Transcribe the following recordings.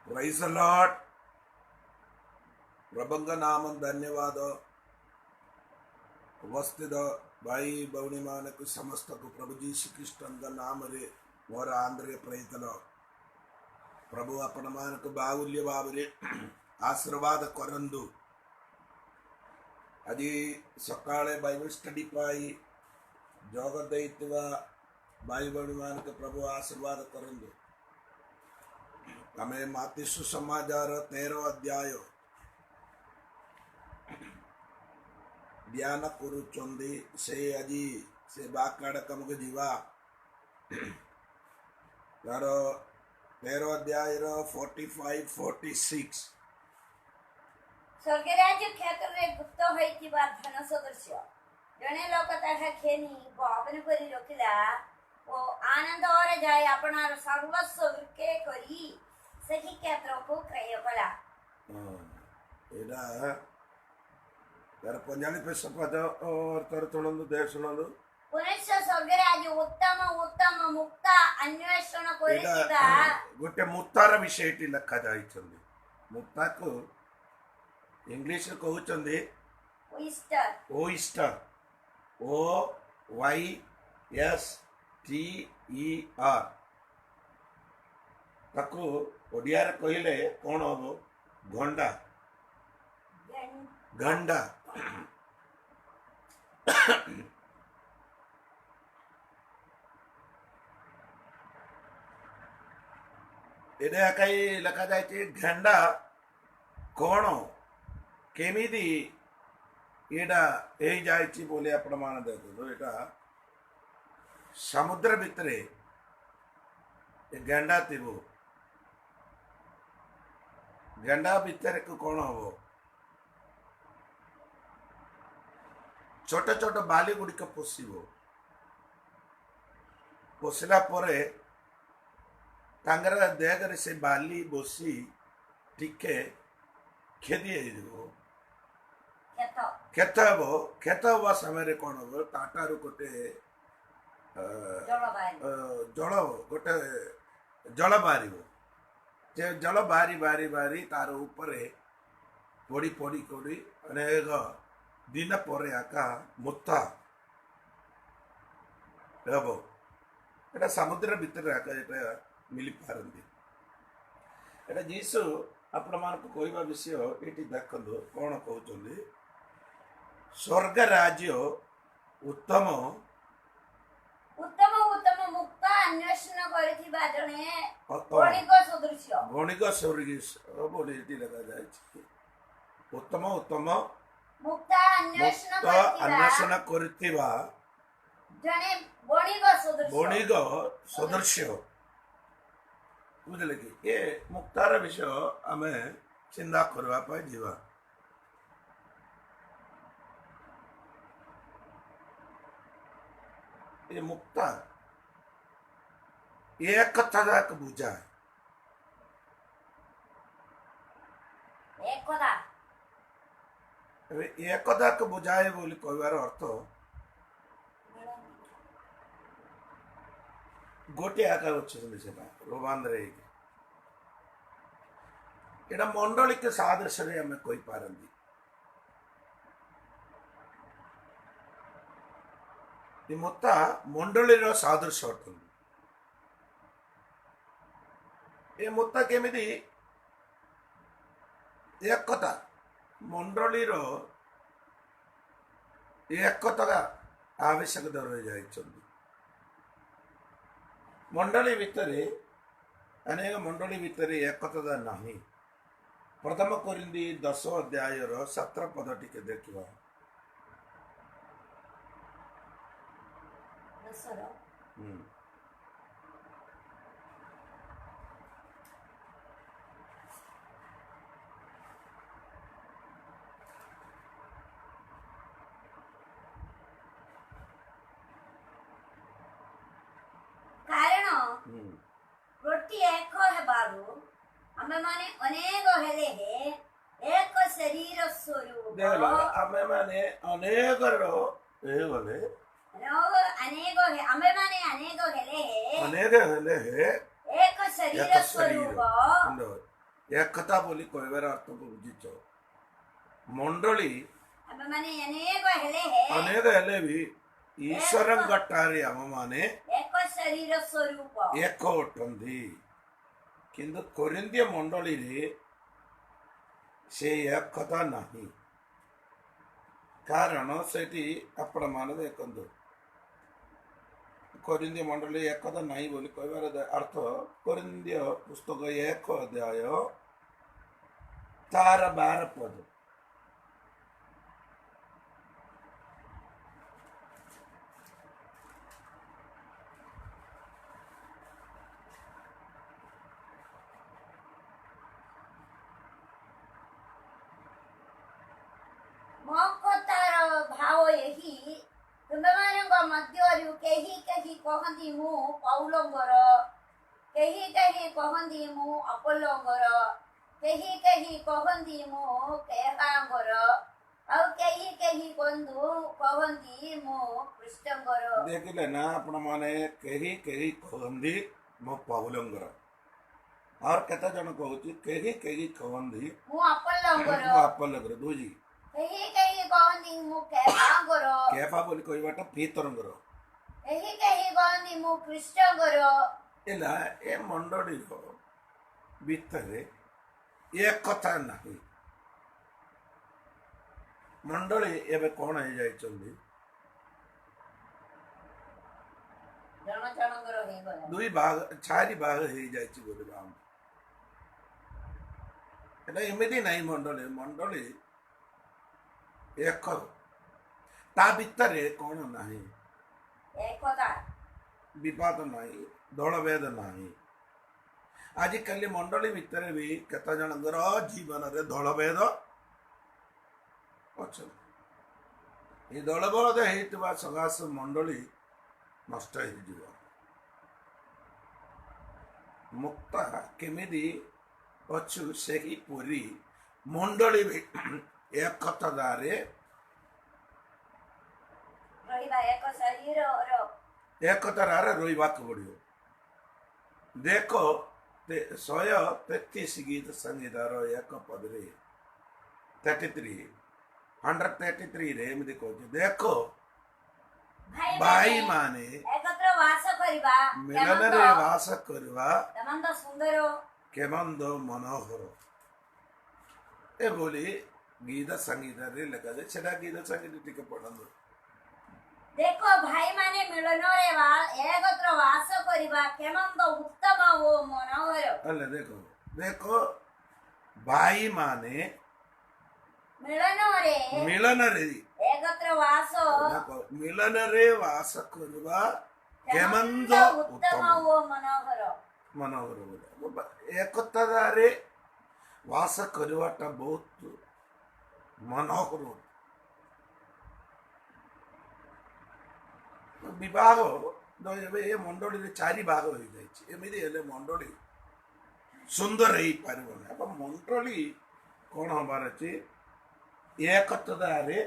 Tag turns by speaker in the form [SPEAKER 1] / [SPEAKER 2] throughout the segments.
[SPEAKER 1] प्రైజ్ the Lord प्रभंग नाम धन्यवाद उपस्थित भाई भौणी मानक समस्त को प्रभु जीशु ख्रीष्ट नाम रे मोर आंध्र प्रयत्न प्रभु आपण मानक बाहुल्य भाव आशीर्वाद करंदु आज सकाळे बाइबल स्टडी पाई जोग दैत्वा भाई भौणी मानक प्रभु आशीर्वाद करंदु आमे माती सुसमाचार 13 अध्याय ध्यान करुचंदी से আজি से बाकाड़ कमक जीवा तार 13 अध्याय 45-46
[SPEAKER 2] स्वर्गराज्य क्षेत्र रे गुप्त होइतिबा धन सदृश जने लोक ताहा खेनी गोपन करी रखिला ओ आनंद और जाय अपनार सर्वस्व विके करी सही क्षेत्र को क्रय कला
[SPEAKER 1] एडा तार पंजाबी पे सपद और तर तोळंदु देश सुनंदु
[SPEAKER 2] पुनश्च स्वर्गराज्य उत्तम उत्तम मुक्त अन्वेषण करितिबा
[SPEAKER 1] गोटे मुक्तार विषयटी लिखा जाइछंदी मुक्ता को इंग्लिश रे कहउचंदी
[SPEAKER 2] oyster
[SPEAKER 1] oyster O Y S T E R ताको ओडिया रे कहिले कोन हबो गंडा गंडा एडा कई लिखा जाए गंडा कौन केमिदी एडा एई जाइछि बोले आपण मान देखो एटा समुद्र भितरे गंडा थिबो गंडा भितरे को कौन हबो छोट छोट बाली गुड़िक पोषिबो पोषिला परे तांगर देहरे से बाली बसी टिके खेदी खेत हबो खेत हवा समय कौन हम ताटारू गोटे जल गोटे जल बाहर जल बारी बारी बारी तार ऊपर पड़ी पड़ी करी अनेक दिन पर आका मुत्ता हेबो एटा समुद्र भितर आका एटा मिली पारंदी एटा जीसु आपण मान को कहबा विषय एटी देखंदो कोन कहउचंदी स्वर्ग राज्य उत्तम
[SPEAKER 2] उत्तम उत्तम मुक्त अन्वेषण करितिबा जने
[SPEAKER 1] वणिक सदृश बोली एटी लगा जाय उत्तम उत्तम
[SPEAKER 2] मुक्त अन्वेषण
[SPEAKER 1] करितिबा
[SPEAKER 2] जने बणिग सदृश बुझले कि ये मुक्तार विषय आमे चिंता करबा पाई जीवा ये मुक्ता एक कथा जाक बुझा एक कथा
[SPEAKER 1] एकदा को बुझाए बोली कहबार अर्थ गोटे आकार अच्छे से रोमांद रहे एटा मंडली के सादृश आम कही पारंदी मुक्ता मंडली सादृश अटंती ये मुक्ता केमिति एकता मंडली एकता आवश्यकता रही जाए मंडली भितर अनेक मंडली भितर एकता नहीं प्रथम कोरिन्थी 10 अध्याय 17 पद टिके देखिबा
[SPEAKER 2] रोटी एक हेबारु हमें माने अनेक हेले हे एक शरीर स्वरूप
[SPEAKER 1] देखलो हमें माने अनेक रो ए बोले
[SPEAKER 2] अनेक हे हमें माने अनेक हेले हे
[SPEAKER 1] एक शरीर स्वरूप एकता बोली कहबार अर्थ को बुझीच मंडली
[SPEAKER 2] ଆମେ ମାନେ ଅନେକ ହେଲେ ହେ
[SPEAKER 1] अनेक हेले भी ईश्वर गट्टारे आम माने
[SPEAKER 2] ଏକ ଶରୀର ସ୍ୱରୂପ
[SPEAKER 1] एक अटंती किंतु कोरिंथीय मंडली रे से एकता नहीं कारण सेठी आपण मान देखंतु कोरिंथीय मंडली एकता नहीं बोली कहबार अर्थ कोरिंथीय पुस्तक 1 अध्याय तार 12 पद
[SPEAKER 2] ମୋ କଥାର ଭାବ ଏହି ତୁମେମାନଙ୍କ ମଧ୍ୟରୁ କେହି କେହି କହନ୍ତି ମୁଁ ପୌଲଙ୍କର କେହି କେହି କହନ୍ତି ମୁଁ ଅପୋଲୋଙ୍କର କେହି କେହି କହନ୍ତି ମୁଁ କେଫାଙ୍କର ଆଉ କେହି କେହି କହନ୍ତି ମୁଁ ଖ୍ରୀଷ୍ଟଙ୍କର
[SPEAKER 1] देखिले ना आपण माने कही कही कहंदी मो पौलंगर और केते जन कहूची कही कही कहंदी
[SPEAKER 2] ମୁଁ ଅପୋଲୋଙ୍କର
[SPEAKER 1] मो आपलंगर दूजी
[SPEAKER 2] କେହି କେହି କହନ୍ତି ମୁଁ କେଫାଙ୍କର
[SPEAKER 1] केफा बोली कहबाटा पीतरंगर
[SPEAKER 2] କେହି କେହି କହନ୍ତି ମୁଁ ଖ୍ରୀଷ୍ଟଙ୍କର
[SPEAKER 1] एला ए मंडली रो भितरे एक कथा नहीं मंडली एबे कोन हे जाय चंदी
[SPEAKER 2] ଜଣ ଜଣଙ୍କର ହେଇଗଲା
[SPEAKER 1] दुई भाग चारि भाग हे जाय छि बोले बाम एटा एमिति नहीं मंडली मंडली एक ता भितरे कोन नहीं
[SPEAKER 2] ଏକତା
[SPEAKER 1] विवाद नहीं दलभेद नहीं आजिकल मंडली भितर भी केत जनकर जीवन रे दलभेद अच्छा ये दलभेद होता सकाश मंडली नष्ट हो मुक्ता केमिदी अच्छु से ही पूरी मंडली भी एकतारे
[SPEAKER 2] ରହିବା ଏକ ଶରୀରର
[SPEAKER 1] एकतार रोइबा पड़ो देखो 133 गीत संगीतार एक पदरे 33 133 रे एमती कहूँ देखो भाई माने
[SPEAKER 2] ଏକତ୍ର ବାସ କରିବା
[SPEAKER 1] मिलन रे वास करवा
[SPEAKER 2] କେମନ୍ତ ସୁନ୍ଦର
[SPEAKER 1] केमंद मनोहर ए बोली गीत संगीत रे लगा दे सेटा गीत संगीत टिके पढ़ंदो
[SPEAKER 2] ଦେଖ ଭାଇମାନେ ମିଳନରେ ଏକତ୍ର ବାସ କରିବା କେମନ୍ତ ଉତ୍ତମ ଓ ମନୋହର
[SPEAKER 1] अल्ले देखो देखो भाई माने
[SPEAKER 2] ମିଳନରେ
[SPEAKER 1] मिलन रे
[SPEAKER 2] ଏକତ୍ର ବାସ
[SPEAKER 1] देखो मिलन रे वास करवा केमंद
[SPEAKER 2] କେମନ୍ତ ଉତ୍ତମ
[SPEAKER 1] उत्तम
[SPEAKER 2] ଓ ମନୋହର
[SPEAKER 1] मनोहर बोले एकतारे वास करवाटा बहुत मनोहर विवाह ए मंडली चारि भाग हो जाए मंडली सुंदर हो पार मंडली कौन हबार अच्छे एकतारे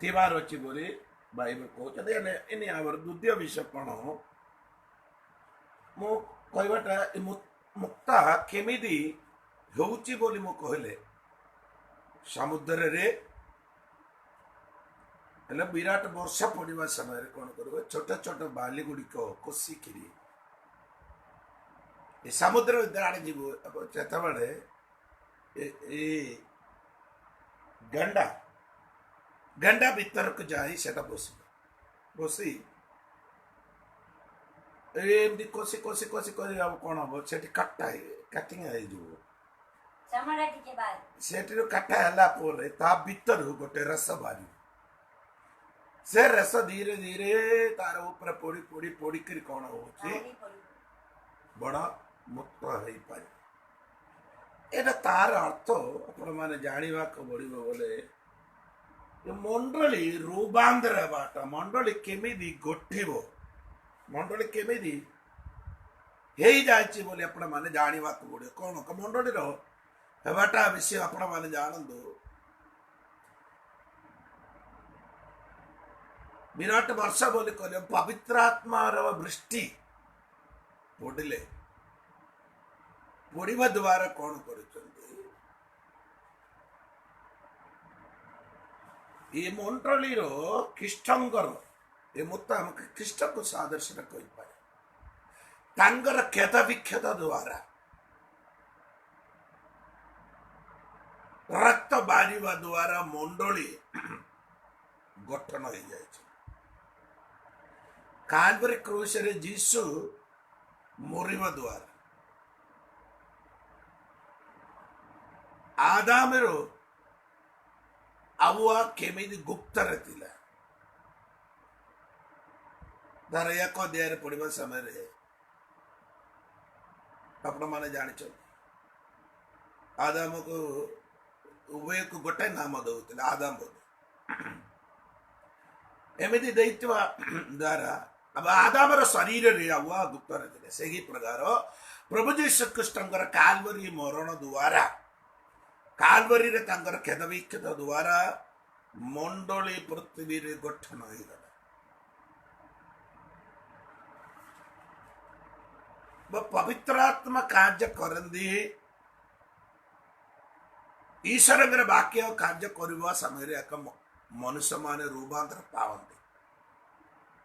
[SPEAKER 1] थिबार अच्छी बोली बाइबल कहते इन आवर द्वितीय विषय कौन मु कहबाटा मुक्ता केमिदी होउची बोली मु कहले समुद्र रे हेले विराट वर्षा पड़ा समय कौन कर छोट छोट बाली गुड़िक कोसिकी समुद्र आड़े जीव से गंडा गंडा भीतर को जाई सेटा बस बसी एमती कोसी कोसी कोसी कोसी अब कौन हम से काटा काटिंग
[SPEAKER 2] ଚମଡ଼ା ଟିକେ ବାହାରି
[SPEAKER 1] से काटा है ता भीतर गोटे रस बारी से रस धीरे धीरे तार ऊपर पोड़ी पोड़ी पोड़ी कर कौन हो
[SPEAKER 2] ବାହାରି ପଡିବ
[SPEAKER 1] बड़ा मुक्त हो पारे एटा तार अर्थ आपण माने जानिबा को पड़िबो बोले मंडली रूपांतर बाटा मंडली केमिदी गोठिबो मंडली केमिदी हेई जायछि बोले आपण माने जानिबा को पड़िबो कोन को मंडली रो हेबाटा विषय आपण माने जानंदो विराट वर्षा बोली कहले पवित्र आत्मा रो वृष्टि पड़िले ପୋଡ଼ିବା ଦ୍ୱାରା କ'ଣ କରୁଛନ୍ତି? ଏ ମଣ୍ଡଳୀର ଖ୍ରୀଷ୍ଟଙ୍କର ଏ ମତ ଆମକୁ ଖ୍ରୀଷ୍ଟକୁ ସାଦୃଶ୍ୟରେ କହିପାରେ। ତାଙ୍କର କ୍ଷତ ବିକ୍ଷତ ଦ୍ୱାରା ରକ୍ତ ବାହାରିବା ଦ୍ୱାରା ମଣ୍ଡଳୀ ଗଠନ ହେଇଯାଇଛି। କାଲଭରି କ୍ରୁସରେ ଯୀଶୁ ମରିବା ଦ୍ୱାରା ଆଦାମର ଆବୁଆ କେମିତି ଗୁପ୍ତରେ ଥିଲା, ତାର 1 ଅଧ୍ୟାୟରେ ପଢିବା ସମୟରେ ଆପଣମାନେ ଜାଣିଛନ୍ତି ଆଦାମକୁ ଉଭୟକୁ ଗୋଟେ ନାମ ଦଉଥିଲେ ଆଦାମ ବୋଲି। ଏମିତି ଦେଇଥିବା ଦ୍ୱାରା ଆଦାମର ଶରୀରରେ ଆବୁଆ ଗୁପ୍ତରେ ଥିଲେ। ସେହି ପ୍ରକାର ପ୍ରଭୁ ଯୀଶୁ ଖ୍ରୀଷ୍ଟଙ୍କର କାଲଭରି ମରଣ ଦ୍ୱାରା କାଲଭରିରେ ତାଙ୍କର କ୍ଷତ ବିକ୍ଷତ ଦ୍ୱାରା ମଣ୍ଡଳୀ ପୃଥିବୀରେ ଗଠନ ହୋଇଗଲା। ପବିତ୍ର ଆତ୍ମା କାର୍ଯ୍ୟ କରନ୍ତି। ଈଶ୍ୱରଙ୍କର ବାକ୍ୟ କାର୍ଯ୍ୟ କରିବା ସମୟରେ ଏକ ମନୁଷ୍ୟମାନେ ରୂପାନ୍ତର ପାଆନ୍ତି।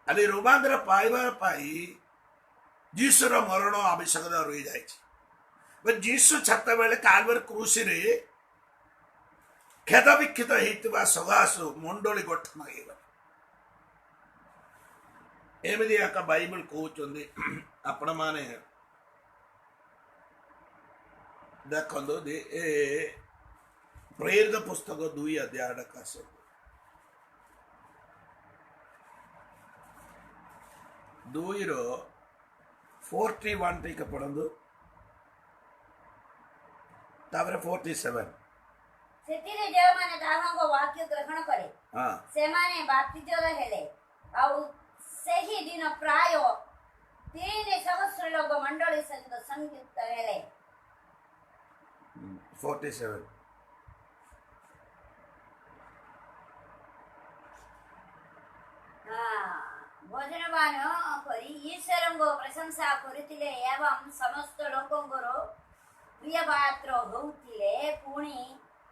[SPEAKER 1] ଖାଲି ରୂପାନ୍ତର ପାଇବା ପାଇଁ ଯୀଶୁର ମରଣ ଆବଶ୍ୟକତା ରହିଯାଇଛି। ଯୀଶୁ ସେତେବେଳେ କାଲଭରି କ୍ରୁସରେ କ୍ଷତ ବିକ୍ଷତ ହେଇଥିବା ସକାଶୁ ମଣ୍ଡଳୀ ଗଠନ ହେଇଗଲା। ଏମିତି ଏକ ବାଇବଲ କହୁଛନ୍ତି। ଆପଣମାନେ ଦେଖନ୍ତୁ ଏ ପ୍ରେରିତ ପୁସ୍ତକ 2 ଅଧ୍ୟାୟ କାଶ 2:41 ଟିକେ ପଢନ୍ତୁ, ତାପରେ 47।
[SPEAKER 2] ସେଥିରେ ଯେଉଁମାନେ ତାହାଙ୍କ ବାକ୍ୟ ଗ୍ରହଣ କଲେ ସେମାନେ ବାପ୍ତିଜର ହେଲେ। ଆଉ ସେହି ଦିନ ପ୍ରାୟ 3 ସହସ୍ର ଲୋକ ମଣ୍ଡଳୀ ସହିତ ସଂଯୁକ୍ତ ହେଲେ।
[SPEAKER 1] 47
[SPEAKER 2] ଭୋଜନବାନ କରି ଈଶ୍ୱରଙ୍କ ପ୍ରଶଂସା କରୁଥିଲେ ଏବଂ ସମସ୍ତ ଲୋକଙ୍କର ପ୍ରିୟ ପାତ୍ର ହେଉଥିଲେ। ପୁଣି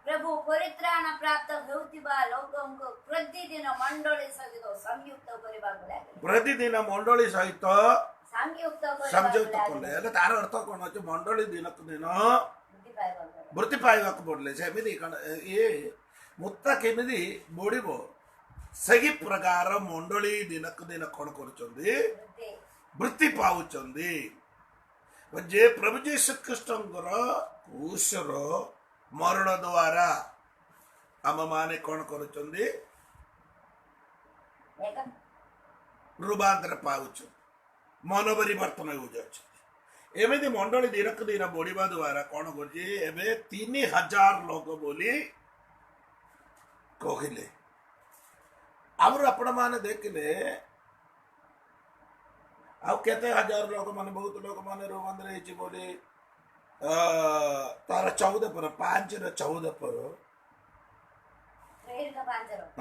[SPEAKER 2] ପ୍ରଭୁ ପରିତ୍ରାଣ ପ୍ରାପ୍ତ ହେଉଥିବା ଲୋକଙ୍କୁ ପ୍ରତିଦିନ ମଣ୍ଡଳୀ ସହିତ ସଂଯୁକ୍ତ କରିବାକୁ ଲାଗିଲେ।
[SPEAKER 1] ପ୍ରତିଦିନ ମଣ୍ଡଳୀ ସହିତ ସଂଯୁକ୍ତ କଲେ। ହେଲେ ତାର ଅର୍ଥ କ'ଣ ଅଛି? ମଣ୍ଡଳୀ ଦିନକୁ ଦିନ ବୃତ୍ତି ପାଇବାକୁ ପଡିଲେ। ସେମିତି ଇଏ ମୁକ୍ତା କେମିତି ବଢିବ? ସେହି ପ୍ରକାର ମଣ୍ଡଳୀ ଦିନକୁ ଦିନ କ'ଣ କରୁଛନ୍ତି? ବୃତ୍ତି ପାଉଛନ୍ତି। ଯେ ପ୍ରଭୁ ଯୀଶୁ ଖ୍ରୀଷ୍ଟଙ୍କର କ୍ରୁସର ମରଣ ଦ୍ୱାରା ଆମମାନେ କ'ଣ କରୁଛନ୍ତି? ରୂପାନ୍ତର ପାଉଛୁ, ମନ ପରିବର୍ତ୍ତନ ହେଉଯାଉଛି। ଏମିତି ମଣ୍ଡଳୀ ଦିନକୁ ଦିନ ବଢିବା ଦ୍ୱାରା କ'ଣ କରୁଛି? ଏବେ 3000 ଲୋକ ବୋଲି କହିଲେ। ଆହୁରି ଆପଣମାନେ ଦେଖିଲେ ଆଉ କେତେ ହଜାର ଲୋକମାନେ, ବହୁତ ଲୋକମାନେ ରୂପାନ୍ତର ହେଇଛି ବୋଲି ତାର 14 ପର 5ର 14 ପର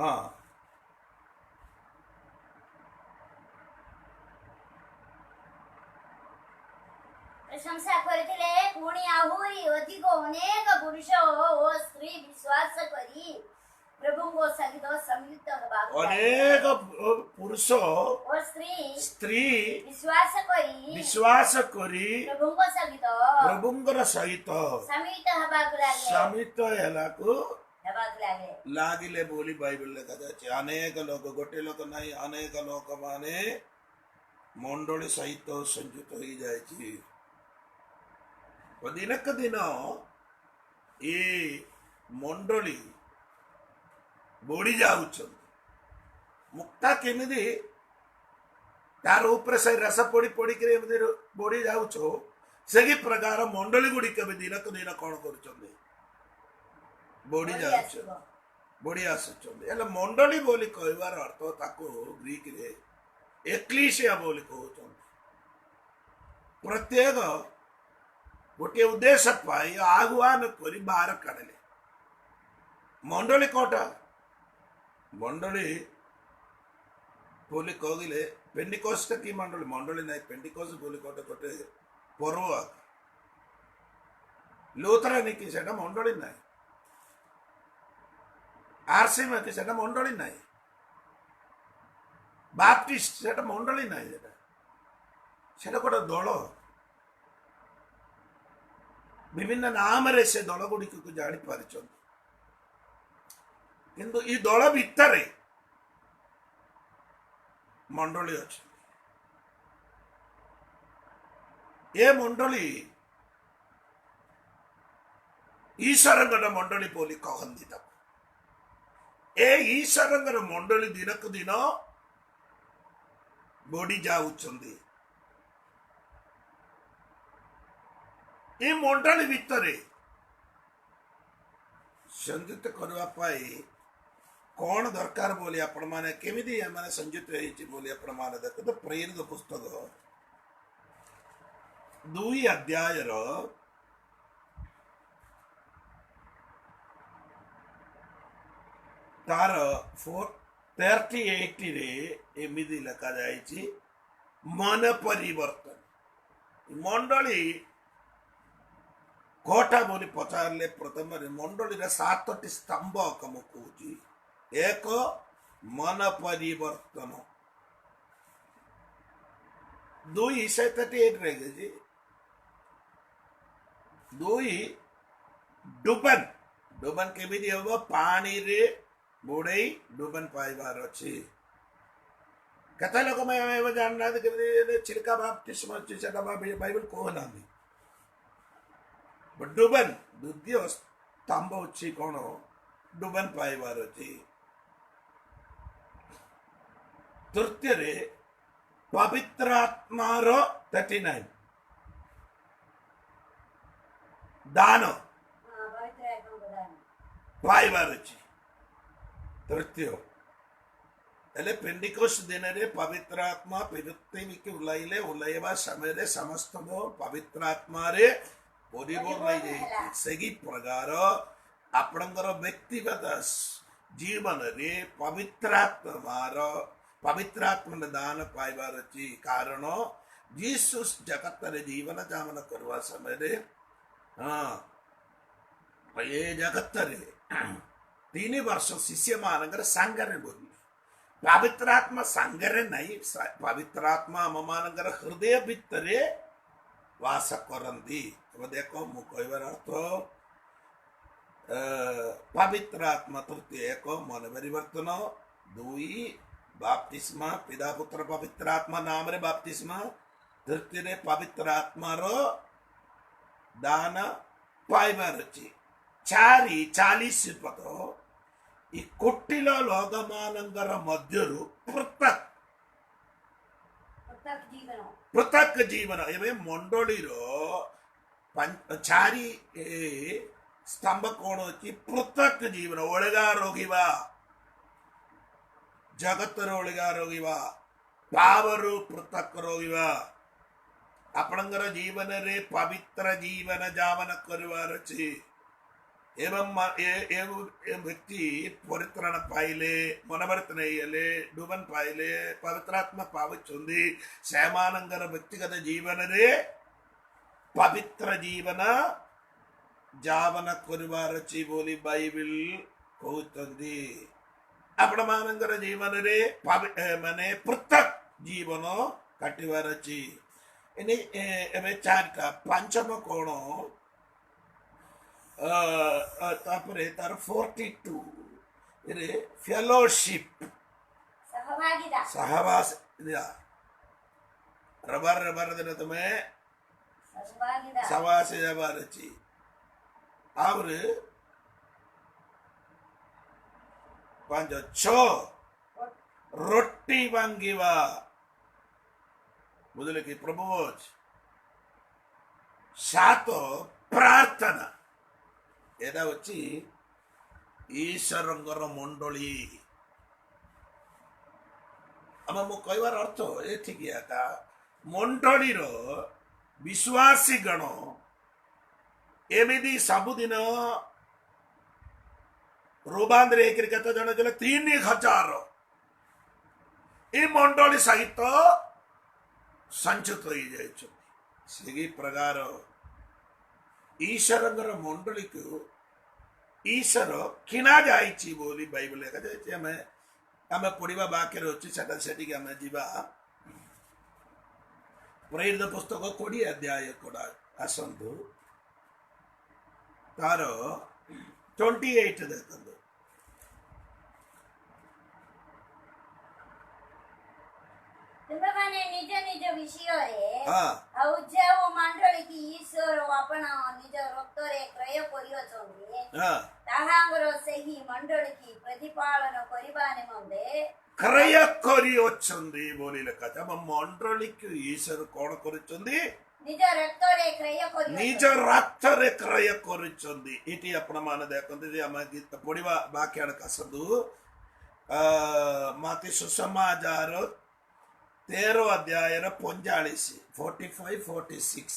[SPEAKER 1] ହଁ
[SPEAKER 2] ପ୍ରଶଂସା କରିଥିଲେ। ପୁଣି ଆହୁରି ଅଧିକ ଅନେକ ପୁରୁଷ ଓ ସ୍ତ୍ରୀ ବିଶ୍ୱାସ କରି ପ୍ରଭୁଙ୍କ ସହିତ ସଂଯୁକ୍ତ ହେବାକୁ
[SPEAKER 1] ଅନେକ ପୁରୁଷ
[SPEAKER 2] ଓ ସ୍ତ୍ରୀ
[SPEAKER 1] ବିଶ୍ୱାସ କରି
[SPEAKER 2] ପ୍ରଭୁଙ୍କର ସହିତ
[SPEAKER 1] ସମିତ ହେବାକୁ ଲାଗିଲେ ବୋଲି ବାଇବଲ ଲେଖାଯାଇଛି। ଅନେକ ଲୋକ, ଗୋଟେ ଲୋକ ନାହିଁ, ଅନେକ ଲୋକମାନେ ମଣ୍ଡଳୀ ସହିତ ସଂଯୁକ୍ତ ହେଇଯାଇଛି। ଦିନକୁ ଦିନ ଏ ମଣ୍ଡଳୀ ବଢି ଯାଉଛନ୍ତି। ମୁକ୍ତା କେମିତି ତାର ଉପରେ ସେ ରସ ପଡି ପଡିକିରି ଏମିତି ବଢି ଯାଉଛ, ସେହି ପ୍ରକାର ମଣ୍ଡଳୀ ଗୁଡିକ ବି ଦିନକୁ ଦିନ କ'ଣ କରୁଛନ୍ତି? ବଢି ଯାଉଛନ୍ତି, ବଢି ଆସୁଛନ୍ତି। ହେଲେ ମଣ୍ଡଳୀ ବୋଲି କହିବାର ଅର୍ଥ ତାକୁ ଗ୍ରୀକରେ ଏକ୍ଲିସିଆ ବୋଲି କହୁଛନ୍ତି। ପ୍ରତ୍ୟେକ ଗୋଟିଏ ଉଦ୍ଦେଶ୍ୟ ପାଇଁ ଆହ୍ୱାନ କରି ବାହାର କାଢିଲେ। ମଣ୍ଡଳୀ କୋଟା ମଣ୍ଡଳୀ ବୋଲି କହିଲେ ପେଣ୍ଟିକୋଷ୍ଟ କି ମଣ୍ଡଳୀ ନାହିଁ, ପେଣ୍ଟିକୋଷ୍ଟ ବୋଲି ଗୋଟେ ପର୍ବ। ଲୁଥରାନିକି ସେଟା ମଣ୍ଡଳୀ ନାହିଁ, ଆରସିଏମକି ସେଟା ମଣ୍ଡଳୀ ନାହିଁ, ବାପ୍ଟିଷ୍ଟ ସେଟା ମଣ୍ଡଳୀ ନାହିଁ, ସେଟା ଗୋଟେ ଦଳ। ବିଭିନ୍ନ ନାମରେ ସେ ଦଳ ଗୁଡ଼ିକୁ ଜାଣିପାରିଛନ୍ତି, କିନ୍ତୁ ଏ ଦଳ ଭିତରେ ମଣ୍ଡଳୀ ଅଛି। ଏ ମଣ୍ଡଳୀ ଈଶ୍ୱରଙ୍କର ମଣ୍ଡଳୀ ବୋଲି କହନ୍ତି ତାକୁ। ଏ ଈଶ୍ୱରଙ୍କର ମଣ୍ଡଳୀ ଦିନକୁ ଦିନ ବଢି ଯାଉଛନ୍ତି। ଏ ମଣ୍ଡଳୀ ଭିତରେ ସଂଯୁକ୍ତ କରିବା ପାଇଁ କଣ ଦରକାର ବୋଲି ଆପଣ ମାନେ କେମିତି ଏମାନେ ସଂଯୁକ୍ତ ହେଇଛି ବୋଲି ଆପଣ ମାନେ ଦେଖନ୍ତୁ। ପ୍ରେରିତ ପୁସ୍ତକ 2 ଅଧ୍ୟାୟର 38 ରେ ଏମିତି ଲେଖାଯାଇଛି, ମନ ପରିବର୍ତ୍ତନ। ମଣ୍ଡଳୀ କୋଟା ବୋଲି ପଚାରିଲେ ପ୍ରଥମରେ ମଣ୍ଡଳୀର 7ଟି ସ୍ତମ୍ଭ କାମ କହୁଛି। 1 ମନ ପରିବର୍ତ୍ତନ, 2 38 ରେ 2 ଡୁବନ। ଡୁବନ କେମିତି ହବ? ପାଣିରେ ବୁଡେଇ ଡୁବନ ପାଇବାର ଅଛି। କେତେ ଲୋକ ଜାଣିନାହାନ୍ତି କେମିତି ଚିଲିକା ବାପ୍ତିସ୍ମ ଅଛି, ସେଟା ବାଇବଲ କହୁନାହାନ୍ତି। ଡୁବନ ଦ୍ୱିତୀୟ ସ୍ତମ୍ଭ ଅଛି କଣ? ଡୁବନ ପାଇବାର ଅଛି। ତୃତୀୟରେ ପବିତ୍ର ଆତ୍ମାର 39 ଦାନ ପାଇବାର ଅଛି। ତୃତୀୟ ହେଲେ ପେଣ୍ଟିକୋଷ୍ଟ ଦିନରେ ପବିତ୍ର ଆତ୍ମା ପୃଥିବୀକୁ ଓହ୍ଲାଇବା ସମୟରେ ସମସ୍ତ ପବିତ୍ର ଆତ୍ମାରେ ପରିପୂର୍ଣ୍ଣ ହେଇଯାଇଛି। ସେହି ପ୍ରକାର ଆପଣଙ୍କର ବ୍ୟକ୍ତିଗତ ଜୀବନରେ ପବିତ୍ର ଆତ୍ମାର ଦାନ ପାଇବାର ଅଛି। କାରଣ ଯୀଶୁ ଜଗତରେ ଜୀବନ ଯାପନ କରିବା ସମୟରେ ଏ ଜଗତରେ 3 ବର୍ଷ ଶିଷ୍ୟ ମାନଙ୍କର ସାଙ୍ଗରେ ବୋଲି ପବିତ୍ର ଆତ୍ମା ସାଙ୍ଗରେ ନାହିଁ। ପବିତ୍ର ଆତ୍ମା ଆମ ମାନଙ୍କର ହୃଦୟ ଭିତରେ ବାସ କରନ୍ତି। ଦେଖ ମୁଁ କହିବାର ଅର୍ଥ ପବିତ୍ର ଆତ୍ମା ତୃତୀୟ 1 ମନ ପରିବର୍ତ୍ତନ, 2 ବାପ୍ତିସ୍ମ ପିତା ପୁତ୍ର ପବିତ୍ର ଆତ୍ମା ନାମରେ ବାପ୍ତିସ୍ମ, ତୃତୀୟରେ ପବିତ୍ର ଆତ୍ମାର ଦାନ ପାଇବାର ଅଛି। 4 40 ପଦ ଏ କୁଟିଳ ଲୋକ ମାନଙ୍କର ମଧ୍ୟରୁ ପୃଥକ ଜୀବନ। ଏବେ ମଣ୍ଡଳୀର 4 ସ୍ତମ୍ଭ କଣ ଅଛି? ପୃଥକ ଜୀବନ, ଅଲଗା ରହିବା, ଜଗତରୁ ଅଲଗା ରହିବା, ପାପରୁ ପୃଥକ ରହିବା। ଆପଣଙ୍କର ଜୀବନରେ ପବିତ୍ର ଜୀବନ ଯାପନ କରିବାର ଅଛି। ଏବଂ ବ୍ୟକ୍ତି ପରିତ୍ରାଣ ପାଇଲେ, ମନବର୍ତ୍ତନ ହେଇଗଲେ, ଡୁବନ ପାଇଲେ, ପବିତ୍ର ଆତ୍ମା ପାଉଛନ୍ତି, ସେମାନଙ୍କର ବ୍ୟକ୍ତିଗତ ଜୀବନରେ ପବିତ୍ର ଜୀବନ ଯାପନ କରିବାର ଅଛି ବୋଲି ବାଇବେଲ କହୁଛନ୍ତି। ଆପଣ ମାନଙ୍କର ଜୀବନରେ ମାନେ ପୃଥକ ଜୀବନ କାଟିବାର ଅଛି। ଏବେ 4ଟା। ପଞ୍ଚମ କଣ? ତାପରେ ତାର 42 ରେ ଫେଲୋशिप, ସହବାସ। ରବାର ଦିନ ତମେ ସହବାସ ଯାବାର ଅଛି। ଆହୁରି 5 6 ରୋଟି ଭାଙ୍ଗିବା, ବୁଝିଲେ କି ପ୍ରଭୁ? 7 ପ୍ରାର୍ଥନା। ଏଟା ହଉଛି ଈଶ୍ୱରଙ୍କର ମଣ୍ଡଳୀ। ମୁଁ କହିବାର ଅର୍ଥ ଏଠିକି ଏକା ମଣ୍ଡଳୀର ବିଶ୍ୱାସୀ ଗଣ ଏମିତି ସବୁଦିନ ରୋବାନ୍ଧରେ କେତେ ଜଣ ଥିଲେ? 3000 ଏ ମଣ୍ଡଳୀ ସହିତ ସଂଯୁକ୍ତ ହେଇଯାଇଛନ୍ତି। ସେହି ପ୍ରକାର ଈଶ୍ୱରଙ୍କର ମଣ୍ଡଳୀକୁ ଈଶ୍ୱର କିଣା ଯାଇଛି ବୋଲି ବାଇବଲ ଲେଖାଯାଇଛି। ଆମେ ପଢିବା ବାକ୍ୟରେ ଅଛି, ସେଠିକି ଆମେ ଯିବା। ପ୍ରେରିତ ପୁସ୍ତକ 20 ଅଧ୍ୟାୟ ଆସନ୍ତୁ, ତାର 28 ଦେଖନ୍ତୁ।
[SPEAKER 2] ତୁମେମାନେ ନିଜ ନିଜ ବିଷୟରେ
[SPEAKER 1] ହଁ
[SPEAKER 2] ଆଉ ଯେଉଁ ମଣ୍ଡଳୀ କି ଈଶ୍ୱର ଆପଣ ନିଜ ରକ୍ତରେ କ୍ରୟ କରିଅଛନ୍ତି,
[SPEAKER 1] ହଁ
[SPEAKER 2] ତାହାଙ୍କର ସେହି ମଣ୍ଡଳୀ କି ପ୍ରତିପାଳନ କରିବା ନିମନ୍ତେ
[SPEAKER 1] କ୍ରୟ କରିଅଛନ୍ତି ବୋଲି ଲେଖାଛି। ଆମ ମଣ୍ଡଳୀକୁ ଈଶ୍ୱର କଣ କରୁଛନ୍ତି?
[SPEAKER 2] ନିଜ ରକ୍ତରେ କ୍ରୟ
[SPEAKER 1] ନିଜ
[SPEAKER 2] କରିଅଛନ୍ତି।
[SPEAKER 1] ରକ୍ତରେ କ୍ରୟ କରୁଛନ୍ତି। ଏଠି ଆପଣ ମାନେ ଦେଖନ୍ତୁ ଯେ ଆମେ ଗୀତ ପଢିବା ବାକ୍ୟ ଆସନ୍ତୁ। ମାତି ସୁସମାଚାର 13 ଅଧ୍ୟାୟର 45 45-46।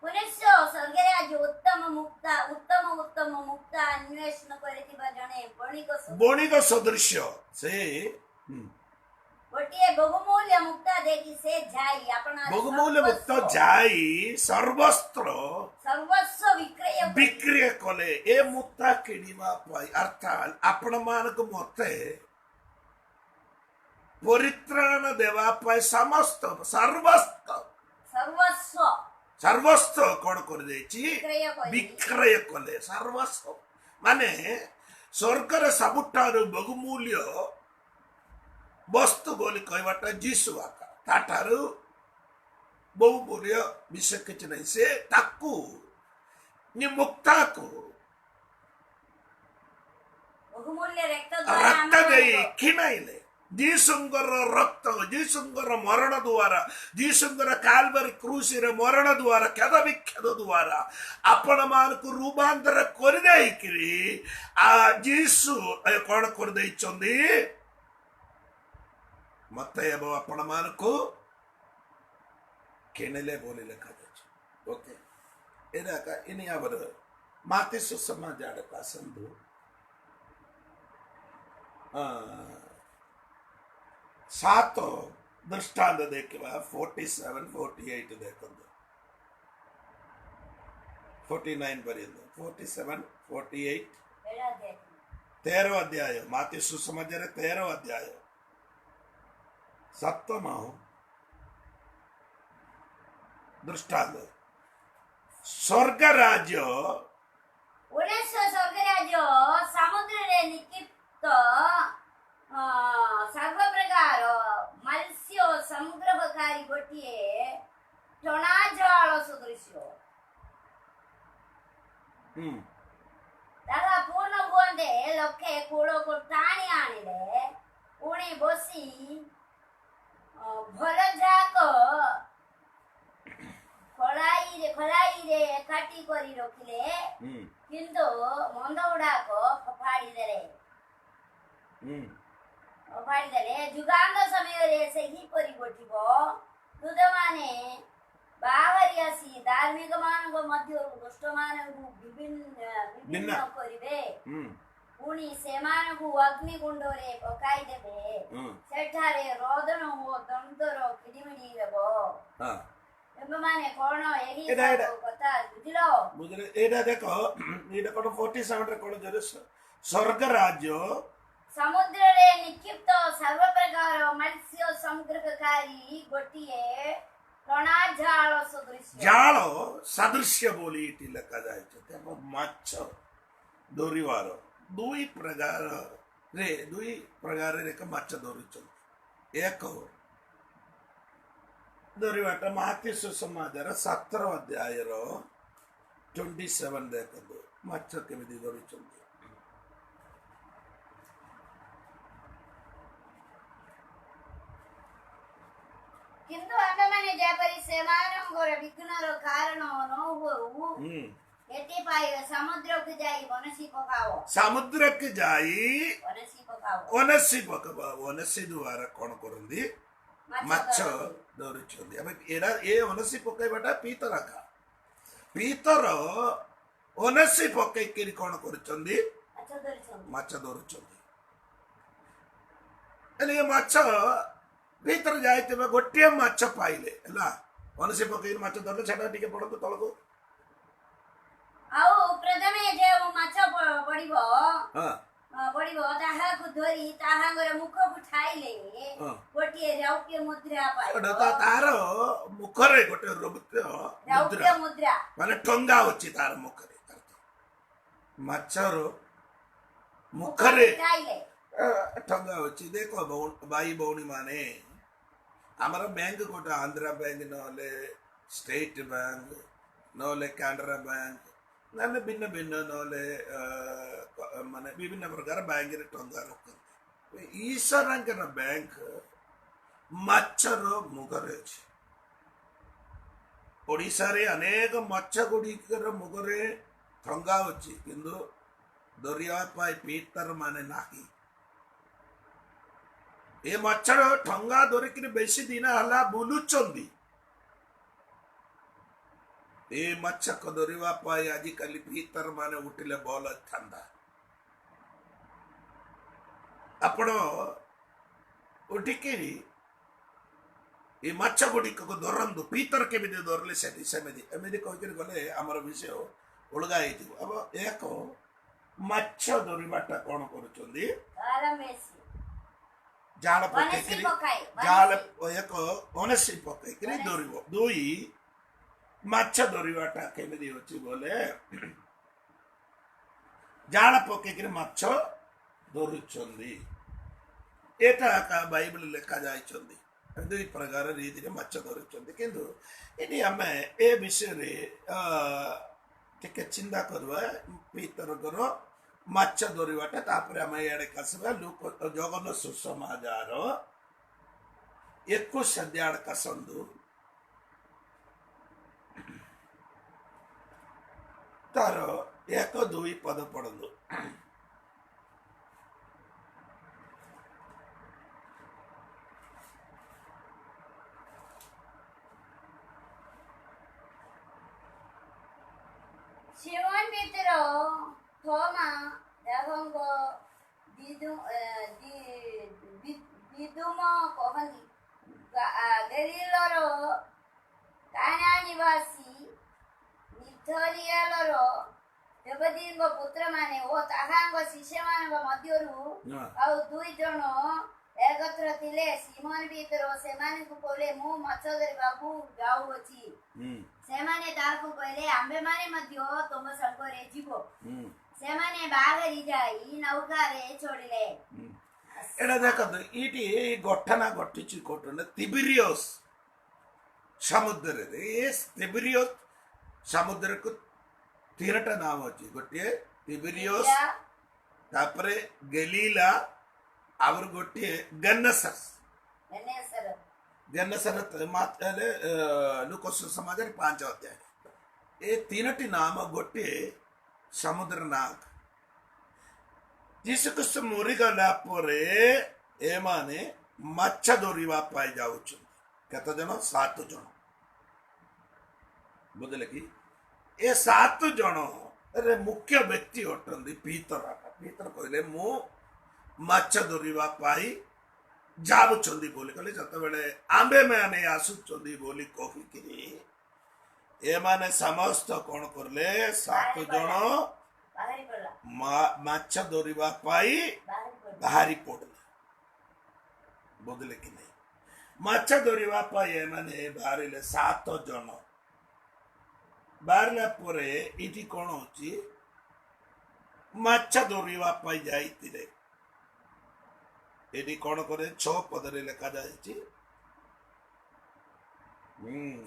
[SPEAKER 2] ପୁନଶ୍ଚ ସ୍ୱର୍ଗରେ ଆଜି ଉତ୍ତମ ମୁକ୍ତା ଅନ୍ୱେଷଣ କରିଥିବା ଜଣେ
[SPEAKER 1] ବଣିକ ସଦୃଶ୍ୟ ସେ
[SPEAKER 2] ଗୋଟିଏ ବହୁମୂଲ୍ୟ ମୁକ୍ତା ଦେଖି ସେ ଯାଇ ଆପଣ
[SPEAKER 1] ବହୁମୂଲ୍ୟ ମୁକ୍ତ ଯାଇ ସର୍ବସ୍ତ୍ର ବିକ୍ରୟ କଲେ। ଏ ମୁକ୍ତା କିଣିବା ପାଇଁ ଅର୍ଥାତ୍ ଆପଣ ମାନଙ୍କୁ ମତେ ପରିତ୍ରାଣ ଦେବା ପାଇଁ ସମସ୍ତ ସର୍ବସ୍ୱ କଣ କରିଦେଇଛି? ବିକ୍ରୟ କଲେ। ସର୍ବସ୍ୱ ମାନେ ସ୍ୱର୍ଗରେ ସବୁଠାରୁ ବହୁମୂଲ୍ୟ ବସ୍ତୁ ବୋଲି କହିବାଟା ଯୀଶୁ ଆକା। ତାଠାରୁ ବହୁମୂଲ୍ୟ ବିଷୟ କିଛି ନାହିଁ। ସେ ତାକୁ ମୁକ୍ତାକୁ ରକ୍ତ ଦେଇ କିଣାଇଲେ। ଯୀଶୁଙ୍କର ରକ୍ତ, ଯୀଶୁଙ୍କର ମରଣ ଦ୍ୱାରା, ଯୀଶୁଙ୍କର କାଲବାରୀ କ୍ରୁସିରେ ମରଣ ଦ୍ୱାରା, କ୍ଷତ ବିକ୍ଷତ ଦ୍ୱାରା ଆପଣ ମାନଙ୍କୁ ରୂପାନ୍ତର କରିଦେଇକିରି ଯୀଶୁ କଣ କରିଦେଇଛନ୍ତି? ମତେ ଏବଂ ଆପଣ ମାନଙ୍କୁ କିଣିଲେ ବୋଲି ଲେଖାଯାଇଛି। ଓକେ, ଏଇଟା ଇନି ଆମର ମାତି ସୁସମାଚାର ଆସନ୍ତୁ। 7 ଦୃଷ୍ଟାନ୍ତ ଦେଖିବା। 47-48 ଦେଖନ୍ତୁ, 49 ପର୍ଯ୍ୟନ୍ତ। 47-48 13 ଅଧ୍ୟାୟ ମାତି ସୁସମାଚାର 13 ଅଧ୍ୟାୟ 7 ଦୃଷ୍ଟାନ୍ତ। ସ୍ୱର୍ଗ ରାଜ୍ୟ
[SPEAKER 2] ସମୁଦ୍ରରେ ନିକ୍ଷିପ୍ତ ସର୍ବପ୍ରକାର ମତ୍ସ୍ୟ ସଂଗ୍ରହକାରୀ ଗୋଟିଏ ଟଣାଜାଳ ସଦୃଶ୍ୟ। ତାହା ପୂର୍ଣ୍ଣ ହୁଅନ୍ତେ ଲୋକେ କୂଳକୁ ଟାଣି ଆଣିଲେ, ପୁଣି ବସି ଭଲ ଯାକ ଖଳାଇରେ ଏକାଠି କରି ରଖିଲେ, କିନ୍ତୁ ମନ୍ଦ ଗୁଡାକ ଫୋପାଡ଼ି ଦେଲେ। ଯୁଗାନ୍ତ ସମୟରେ ସେହିପରି ଘଟିବ। ଦୂତମାନେ ବାହାରି ଆସି ଧାର୍ମିକ ମାନଙ୍କ ମଧ୍ୟରୁ ଦୁଷ୍ଟମାନଙ୍କୁ ବିଭିନ୍ନ କରିବେ, ପୁଣି ସେମାନଙ୍କୁ ଅଗ୍ନିକୁଣ୍ଡରେ ପକାଇଦେବେ। ସେଠାରେ ରୋଦନ ଓ ଦନ୍ତର କିଡ଼ିମିଡ଼ି ହେବ। ମାନେ କଣ ଏହି କଥା ବୁଝିଲ?
[SPEAKER 1] ଏଇଟା ଦେଖ, ଏଇଟା କଣ 47 କଣ ସ୍ୱର୍ଗ ରାଜ୍ୟ
[SPEAKER 2] ସମୁଦ୍ରରେ ନିକ୍ଷିପ୍ତ ସର୍ବପ୍ରକାର ମତ୍ସ୍ୟ ସଂଗ୍ରହକାରୀ ଗୋଟିଏ ଟଣାଜାଳ ସଦୃଶ୍ୟ।
[SPEAKER 1] ଜାଳ ସଦୃଶ୍ୟ ବୋଲି ଏଠି ଲେଖାଯାଇଛି। ମାଛ ଧରିବାର ଦୁଇ ପ୍ରକାରରେ ମାଛ ଧରୁଛନ୍ତି। ଏକ ଧରିବାଟା ମାତି ସୁସମାଚାର 17 ଅଧ୍ୟାୟର 27 ଦେଖନ୍ତୁ, ମାଛ କେମିତି ଧରୁଛନ୍ତି।
[SPEAKER 2] କିନ୍ତୁ ଆମେମାନେ ଯେପରି ସେମାନଙ୍କର ବିଘ୍ନର କାରଣ ନ ହଉ ଏଥିପାଇଁ ସମୁଦ୍ରକୁ ଯାଇ ବନଶୀ ପକାଅ।
[SPEAKER 1] ସମୁଦ୍ରକୁ ଯାଇ ବନଶୀ ପକାଅ। ବନଶୀ ଦ୍ୱାରା କଣ କରନ୍ତି? ମାଛ ଧରୁଛନ୍ତି। ଏ ବନଶୀ ପକାଇବାଟା ପିତର ଆକା। ପିତର ବନଶୀ ପକେଇକିରି କଣ କରୁଛନ୍ତି? ମାଛ ଧରୁଛନ୍ତି। ହେଲେ ଏ ମାଛ ଭିତରେ ଯାଇଥିବା ଗୋଟିଏ ମାଛ ପାଇଲେ ହେଲା, ଅନସି ପକେଇକି ମାଛ ଧରିଲେ ସେଟା ଟିକେ ପଡନ୍ତୁ ତଳକୁ।
[SPEAKER 2] ଆଉ ପ୍ରଥମେ ଯେଉଁ ମାଛ ପଡିବ
[SPEAKER 1] ହଁ
[SPEAKER 2] ପଡିବ ତାହାକୁ ଧରି ତାହାଙ୍କର ମୁଖକୁ ଠାଇଲେ
[SPEAKER 1] ହଁ।
[SPEAKER 2] ଗୋଟିଏ ରୌପ୍ୟ ମୁଦ୍ରା
[SPEAKER 1] ସେଟା
[SPEAKER 2] ପାଇବ।
[SPEAKER 1] ତାର ମୁଖରେ ଗୋଟେ
[SPEAKER 2] ରୌପ୍ୟ
[SPEAKER 1] ମୁଦ୍ରା
[SPEAKER 2] ମୁଦ୍ରା
[SPEAKER 1] ମାନେ ଟଙ୍ଗା ଅଛି ତାର ମୁଖରେ। ମାଛର ମୁଖରେ
[SPEAKER 2] ଠାଇଲେ
[SPEAKER 1] ଟଙ୍ଗା ଅଛି। ଦେଖ ଭାଇ ଭଉଣୀ ମାନେ, ଆମର ବ୍ୟାଙ୍କ ଗୋଟେ ଆନ୍ଧ୍ରା ବ୍ୟାଙ୍କ ନହେଲେ ଷ୍ଟେଟ ବ୍ୟାଙ୍କ ନହେଲେ କାନାଡା ବ୍ୟାଙ୍କ ନହେଲେ ଭିନ୍ନ ଭିନ୍ନ ନହେଲେ ମାନେ ବିଭିନ୍ନ ପ୍ରକାର ବ୍ୟାଙ୍କରେ ଟଙ୍କା ରଖନ୍ତି। ଈଶ୍ୱରଙ୍କର ବ୍ୟାଙ୍କ ମାଛର ମୁଖରେ ଅଛି। ଓଡ଼ିଶାରେ ଅନେକ ମାଛ ଗୁଡ଼ିକର ମୁଖରେ ଟଙ୍କା ଅଛି, କିନ୍ତୁ ଧରିବା ପାଇଁ ପିତର ମାନେ ନାହିଁ। ଏ ମାଛର ଠଙ୍ଗା ଧରିକିରି ବେଶୀ ଦିନ ହେଲା ବୁଲୁଛନ୍ତି। ଏ ମାଛକୁ ଧରିବା ପାଇଁ ଆଜିକାଲି ଭିତର ମାନେ ଉଠିଲେ ଭଲ ଥାନ୍ତା। ଆପଣ ଉଠିକିରି ଏ ମାଛ ଗୁଡ଼ିକକୁ ଧରନ୍ତୁ। ପିତର କେମିତି ଧରିଲେ ସେମିତି ଏମିତି କହିକିରି ଗଲେ ଆମର ବିଷୟ ଅଲଗା ହେଇଯିବ। अब ଏକ ମାଛ ଧରିବାଟା କଣ କରୁଛନ୍ତି? ଜାଳ ପକେଇକିରି ଜାଳ ଏକ ଅନସି ପକେଇକିରି ଧରିବ। ଦୁଇ ମାଛ ଧରିବାଟା କେମିତି ଅଛି ବୋଲେ ଜାଳ ପକେଇକିରି ମାଛ ଧରୁଛନ୍ତି। ଏଟା ବାଇବଲ ଲେଖା ଯାଇଛନ୍ତି। ଦୁଇ ପ୍ରକାର ରୀତିରେ ମାଛ ଧରୁଛନ୍ତି। କିନ୍ତୁ ଏଠି ଆମେ ଏ ବିଷୟରେ ଟିକେ ଚିନ୍ତା କରିବା ଭିତରକର ମାଛ ଧରିବାଟା। ତାପରେ ଆମେ ଇଆଡ଼େ ଆସିବା ଜଗନ୍ନାଥ ସୁସମାଚାର 21 ଅଧ୍ୟାୟ ଆସନ୍ତୁ। ତାର 1-2 ପଦ ପଢନ୍ତୁ।
[SPEAKER 2] ସିମୋନ ପିତର ଥୋମା ଏବଂ ଦିଦୁମ କହନ୍ତି ଗଲିଲର କାନା ନିବାସୀ ନିଥରିଆଲର ଦେବଦୀଙ୍କ ପୁତ୍ରମାନେ ଓ ତାହାଙ୍କ ଶିଷ୍ୟମାନଙ୍କ ମଧ୍ୟରୁ ଆଉ 2 ଜଣ ଏକତ୍ର ଥିଲେ। ସିମୋନ ପିତର ସେମାନଙ୍କୁ କହିଲେ, ମୁଁ ମାଛ ଧରିବାକୁ ଯାଉଅଛି। ସେମାନେ ତାହାକୁ କହିଲେ, ଆମ୍ଭେମାନେ ମଧ୍ୟ ତୁମ ସଙ୍ଗରେ ଯିବ। ସେମାନେ ବାହାରି ଯାଇ ନୌକାରେ ଚଢ଼ିଲେ।
[SPEAKER 1] ଏଟା ଦେଖନ୍ତୁ, ଏଇଠି ଘଟଣା ଘଟିଛି କୋଉଠି? ତିବିରିୟସ୍ ସମୁଦ୍ରରେ। ଏ ତିବିରିୟସ୍ ସମୁଦ୍ରକୁ 3ଟା ନାମ ଅଛି। ଗୋଟିଏ ତିବିରିୟସ୍, ତାପରେ ଗଲିଲା, ଆଉ ଗୋଟିଏ ଗେନେସରତ। ଲୁକ ସୁସମାଚାର 5 ଅଧ୍ୟାୟ। ଏ 3ଟି ନାମ ଗୋଟିଏ ସମୁଦ୍ର ନାମ। ଯୀଶୁଖ୍ରୀଷ୍ଟ ମରିଗଲା ପରେ ଏମାନେ ମାଛ ଧରିବା ପାଇଁ ଯାଉଛନ୍ତି। କେତେ ଜଣ? 7 ଜଣ। ବୁଝିଲେ କି? ଏ 7 ଜଣ ମୁଖ୍ୟ ବ୍ୟକ୍ତି ଅଟନ୍ତି ପିତର। ପିତର କହିଲେ, ମୁଁ ମାଛ ଧରିବା ପାଇଁ ଯାଉଛନ୍ତି ବୋଲି କହିଲେ। ଯେତେବେଳେ ଆମ୍ଭେମାନେ ଆସୁଛନ୍ତି ବୋଲି କହିକିରି ଏମାନେ ସମସ୍ତ କଣ କରିଲେ? 7 ଜଣ ମାଛ ଧରିବା ପାଇଁ ବାହାରି ପଡିଲେ। ବୁଝିଲେ କି ନାହିଁ? ମାଛ ଧରିବା ପାଇଁ ଏମାନେ ବାହାରିଲେ 7 ଜଣ। ବାହାରିଲା ପରେ ଏଠି କଣ ଅଛି? ମାଛ ଧରିବା ପାଇଁ ଯାଇଥିଲେ। ଏଠି କଣ କରେ? 6 ପଦରେ ଲେଖା ଯାଇଛି।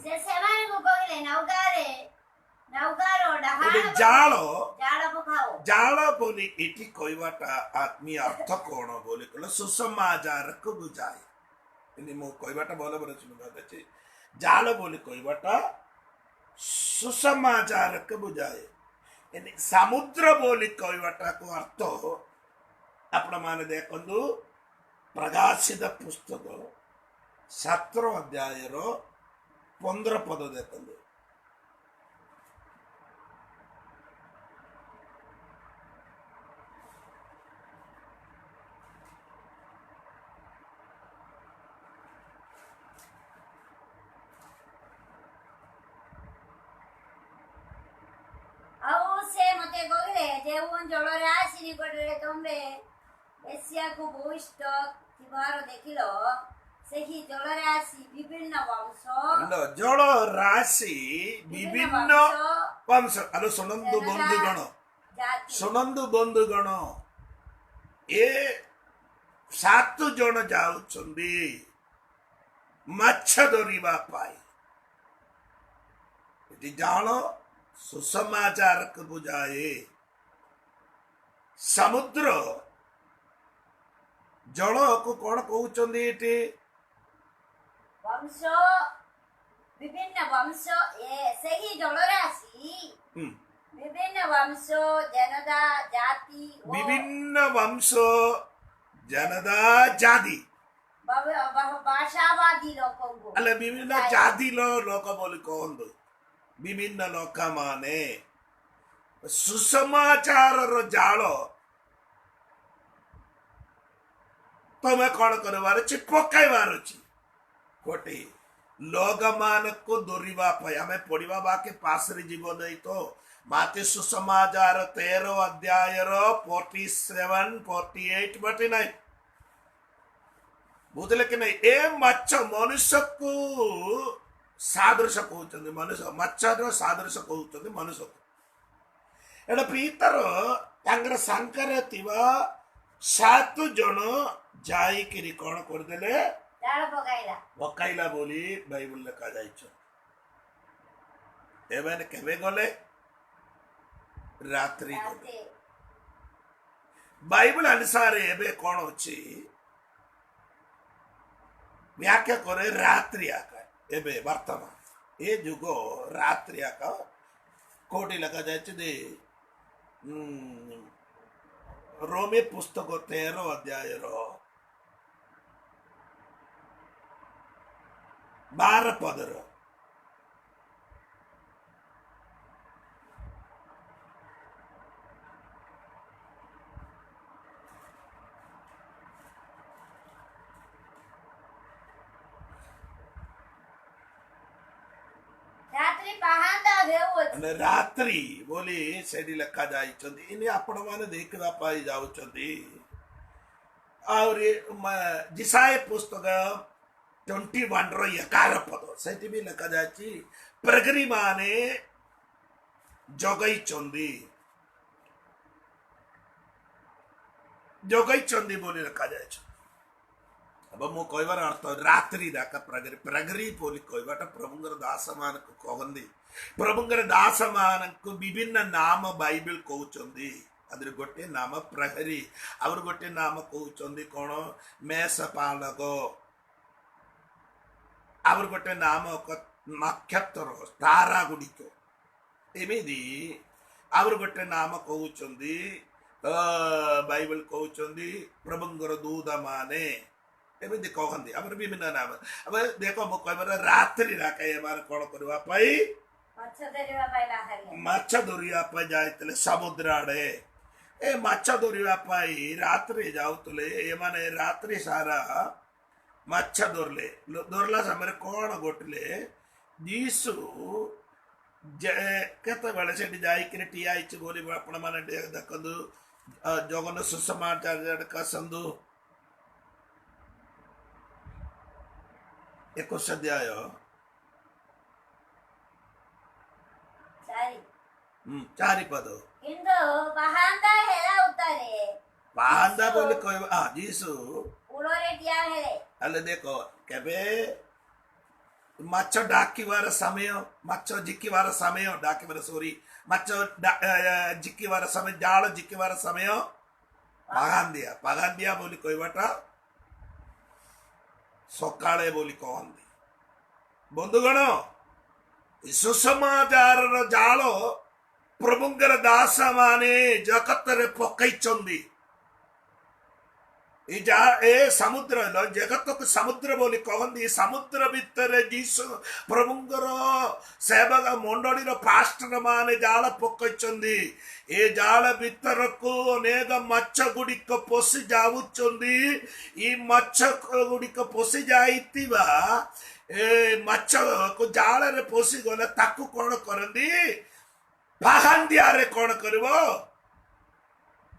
[SPEAKER 2] ସେ ସେମାନଙ୍କୁ କହିଲେ, ନୌକାର
[SPEAKER 1] ଜାଳ ବୋଲି ଏଠି କହିବାଟା ଆତ୍ମୀୟ ଅର୍ଥ କଣ ବୋଲି କହିଲେ ସୁସମାଚାରକୁ ବୁଝାଏ। ମୁଁ କହିବାଟା ଭଲ ଭାବରେ ଶୁଣିବାକୁ। ଜାଳ ବୋଲି କହିବାଟା ସୁସମାଚାରକୁ ବୁଝାଏ। ସମୁଦ୍ର ବୋଲି କହିବାଟାକୁ ଅର୍ଥ ଆପଣ ମାନେ ଦେଖନ୍ତୁ, ପ୍ରକାଶିତ ପୁସ୍ତକ 7 ଅଧ୍ୟାୟର 15 ପଦ ଦେଖନ୍ତୁ।
[SPEAKER 2] ହେଉ ଜଳରାଶି ନିକଟରେ ତମେ ଏସିଆକୁ ଭୂଇଷ୍ଠ ଥିବାର ଦେଖିଲ। ସେହି ଜଳରାଶି ବିଭିନ୍ନ ବଂଶ
[SPEAKER 1] ଜଳ ରାଶି ବିଭିନ୍ନ ବଂଶ। ଆଲୋ ଶୁଣନ୍ତୁ ବନ୍ଧୁଗଣ,
[SPEAKER 2] ଜାତି
[SPEAKER 1] ଶୁଣନ୍ତୁ ବନ୍ଧୁଗଣ, ଏ 7 ଜଣ ଯାଉଛନ୍ତି ମାଛ ଧରିବା ପାଇଁ। ଏଠି ଜାଳ ସୁସମାଚାରକୁ ବୁଝାଏ। ସମୁଦ୍ର ଜଳକୁ କଣ କହୁଛନ୍ତି ଏଠି?
[SPEAKER 2] ବଂଶ ବିଭିନ୍ନ ବଂଶ ସେହି ଜଳରାଶି
[SPEAKER 1] ହୁଁ,
[SPEAKER 2] ବିଭିନ୍ନ ବଂଶ ଜନତା ଜାତି ଓ
[SPEAKER 1] ବିଭିନ୍ନ ବଂଶ ଜନତା ଜାତି
[SPEAKER 2] ଭାଷାବାଦୀ ଲୋକଙ୍କୁ
[SPEAKER 1] ହେଲେ ବିଭିନ୍ନ ଜାତିର ଲୋକ ବୋଲି କହନ୍ତୁ। ବିଭିନ୍ନ ଲୋକମାନେ ସୁସମାଚାରର ଜାଳ ତମେ କଣ କରିବାର ଅଛି? ପକାଇବାର ଅଛି। କୋଟି ଲୋକମାନଙ୍କୁ ଧରିବା ପାଇଁ ଆମେ ପଢିବା ବାକି ପାଶରେ ଯିବ ନାହିଁ ତ। ମାତେ ସୁସମାଚାର 13 ଅଧ୍ୟାୟର 47, 48, 49 ବୁଝିଲେ କି ନାଇଁ? ଏ ମାଛ ମନୁଷ୍ୟକୁ ସାଦୃଶ କହୁଛନ୍ତି। ମନୁଷ୍ୟ ମାଛର ସାଦୃଶ କହୁଛନ୍ତି ମନୁଷ୍ୟକୁ। ଏଟା ପିତର ତାଙ୍କର ସାଙ୍ଗରେ ଥିବା 7 ଜଣ ଯାଇକିରି କଣ କରିଦେଲେ?
[SPEAKER 2] ଜାଳ
[SPEAKER 1] ପକାଇଲା ବୋଲି ବାଇବଲ ଲେଖା ଯାଇଛ। ଏମାନେ କେବେ ଗଲେ? ରାତ୍ରି ଗଲେ। ବାଇବଲ ଅନୁସାରେ ଏବେ କଣ ଅଛି? ବ୍ୟାଖ୍ୟା କରେ ରାତ୍ରି ଆକା। ଏବେ ବର୍ତ୍ତମାନ ଏ ଯୁଗ ରାତ୍ରି ଆକା କୋଉଠି ଲେଖା ଯାଇଛି? ରୋମେ ପୁସ୍ତକ 13 ଅଧ୍ୟାୟର 12 ପଦର ରାତ୍ରି ବୋଲି ସେଠି ଲେଖା ଯାଇଛନ୍ତି। ଇନି ଆପଣ ମାନେ ଦେଖିବା ପାଇଁ ଯାଉଛନ୍ତି। ଆହୁରି ଜିସାଏ ପୁସ୍ତକ 21ର 11 ପଦ ସେଠି ବି ଲେଖା ଯାଇଛି ପ୍ରଗରି ମାନେ ଜଗେଇଛନ୍ତି ବୋଲି ଲେଖା ଯାଇଛି। अब मु कहबार अर्थ रात्रि डाका प्रगरी प्रगरी बोली कहबाटा प्रभुंगर दास मानक कहंदी। प्रभुंगर दास मानक विभिन्न नाम बाइबल कहउचंदी। अदर गोटे नाम प्रहरी और गोटे नाम कहउचंदी कोन मेषपालक और गोटे नाम नक्षत्र तारा गुडिक एमिदी और गोटे नाम कहउचंदी बाइबल कहउचंदी प्रभुंगर दूत माने एमिदी कहंदी। अब विभिन्न नाम अब देखो मु कहबार रात्रि राका एमार कोन करबा पई माछ धरिया पई जाइतले समुद्र आड़े। ए माछ धरिया पई रात्रि जाउतले ए माने रात्रि सारा माछ धरले धरला समय कोन गोटले यीशु केते बेले सेठी जाई कि ठिया आइछ बोली आपण माने देखंदु जगन सुसमाचार का संदु 21 अध्याय 4 पद
[SPEAKER 2] किंतु बाहांदा हेला उतारे
[SPEAKER 1] बाहांदा बोली कहबा यीशु
[SPEAKER 2] उलोरे दिया हेले
[SPEAKER 1] अले देखो केबे माछ डाकिवार समय माछ जिकिवार समय डाकिवार सॉरी माछ जिकिवार समय जाल जिकिवार समय पागांदिया बोली कहबाटा सकाळे बोली कहंदी। बंधुगण सुसमाचार जाल प्रभुंगर दास माने जगत रे पकईचंदी। ए समुद्र जगत को समुद्र बोली कहंदी। समुद्र भितर जीसु प्रभुंगर सेवक मंडली पास्टर माने जाल पकईचंदी। ए जाल भितर को अनेक माछ गुडिक पशि जाउचंदी। ई माछ गुडिक पशि जाइतिबा ए माछ को जाल रे पशि गले ताकू कोन करंदी पाहांदिया रे कोन करबो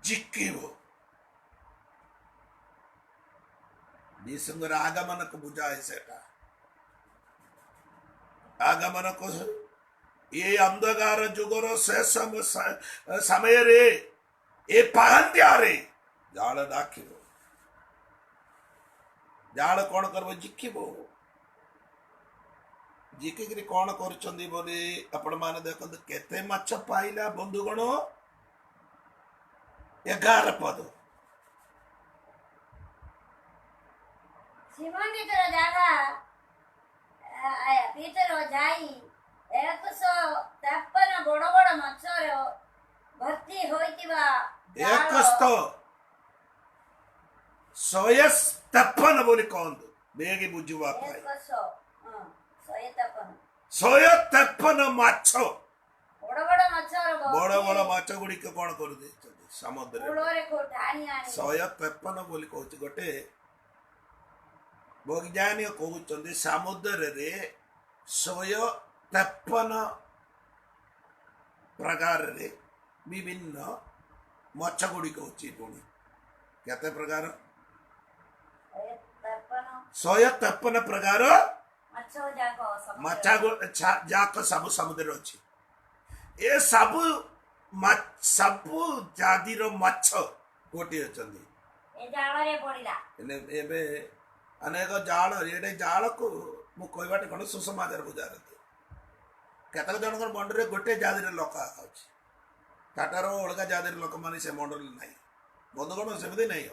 [SPEAKER 1] ଜିକିବ। ଯୀଶୁଙ୍କର ଆଗମନକୁ ବୁଝାଏ ସେଟା। ଆଗମନକୁ ଏ ଅନ୍ଧକାର ଯୁଗର ଶେଷ ସମୟରେ ଏ ପାହାନ୍ତିଆରେ ଜାଳ ଡାକିବ। ଜାଳ କଣ କରିବ? ଜିକିବ। ଜିକିକିରି କଣ କରୁଛନ୍ତି ବୋଲି ଆପଣ ମାନେ ଦେଖନ୍ତୁ। କେତେ ମାଛ ପାଇଲା ବନ୍ଧୁଗଣ? 11 ପଦ।
[SPEAKER 2] ସିମୋନ ଭିତର ଜାଗା ଭିତର ଯାଇ 153 ବଡ଼ ବଡ଼ ମାଛର ଭର୍ତ୍ତି ହୋଇଥିବା ଜାଳ
[SPEAKER 1] 153 ବୋଲି କହନ୍ତୁ ବେଗି ବୁଝିବା ପାଇଁ। 153 ମାଛ,
[SPEAKER 2] ବଡ଼ ବଡ଼ ମାଛର
[SPEAKER 1] ବଡ ବଡ ମାଛ ଗୁଡିକ କଣ କରିଦେଇଛନ୍ତି ସମୁଦ୍ରରେ। 153 ବୋଲି କହୁଛି। ଗୋଟେ ବୈଜ୍ଞାନିକ କହୁଛନ୍ତି ସମୁଦ୍ରରେ 153 ପ୍ରକାରରେ ବିଭିନ୍ନ ମାଛ ଗୁଡିକ ଅଛି। ପୁଣି କେତେ ପ୍ରକାର? 153 ପ୍ରକାର ମାଛ ଯାକ ସବୁ ସମୁଦ୍ରରେ ଅଛି। ଏ ସବୁ ଜାତିର ମାଛ ଗୋଟିଏ ଅଛନ୍ତି। ଏବେ ଅନେକ ଜାଳ, ଏଇଟା ଜାଳକୁ ମୁଁ କହିବାଟା କଣ ସୁସମାଚାର ବୁଝାନ୍ତି। କେତେକ ଜଣଙ୍କର ମଣ୍ଡଳରେ ଗୋଟେ ଜାତିର ଲୋକ ଅଛି, ତାଠାରୁ ଅଲଗା ଜାତିର ଲୋକମାନେ ସେ ମଣ୍ଡଳୀ ନାହିଁ। ବନ୍ଧୁଗଣ ସେମିତି ନାହିଁ।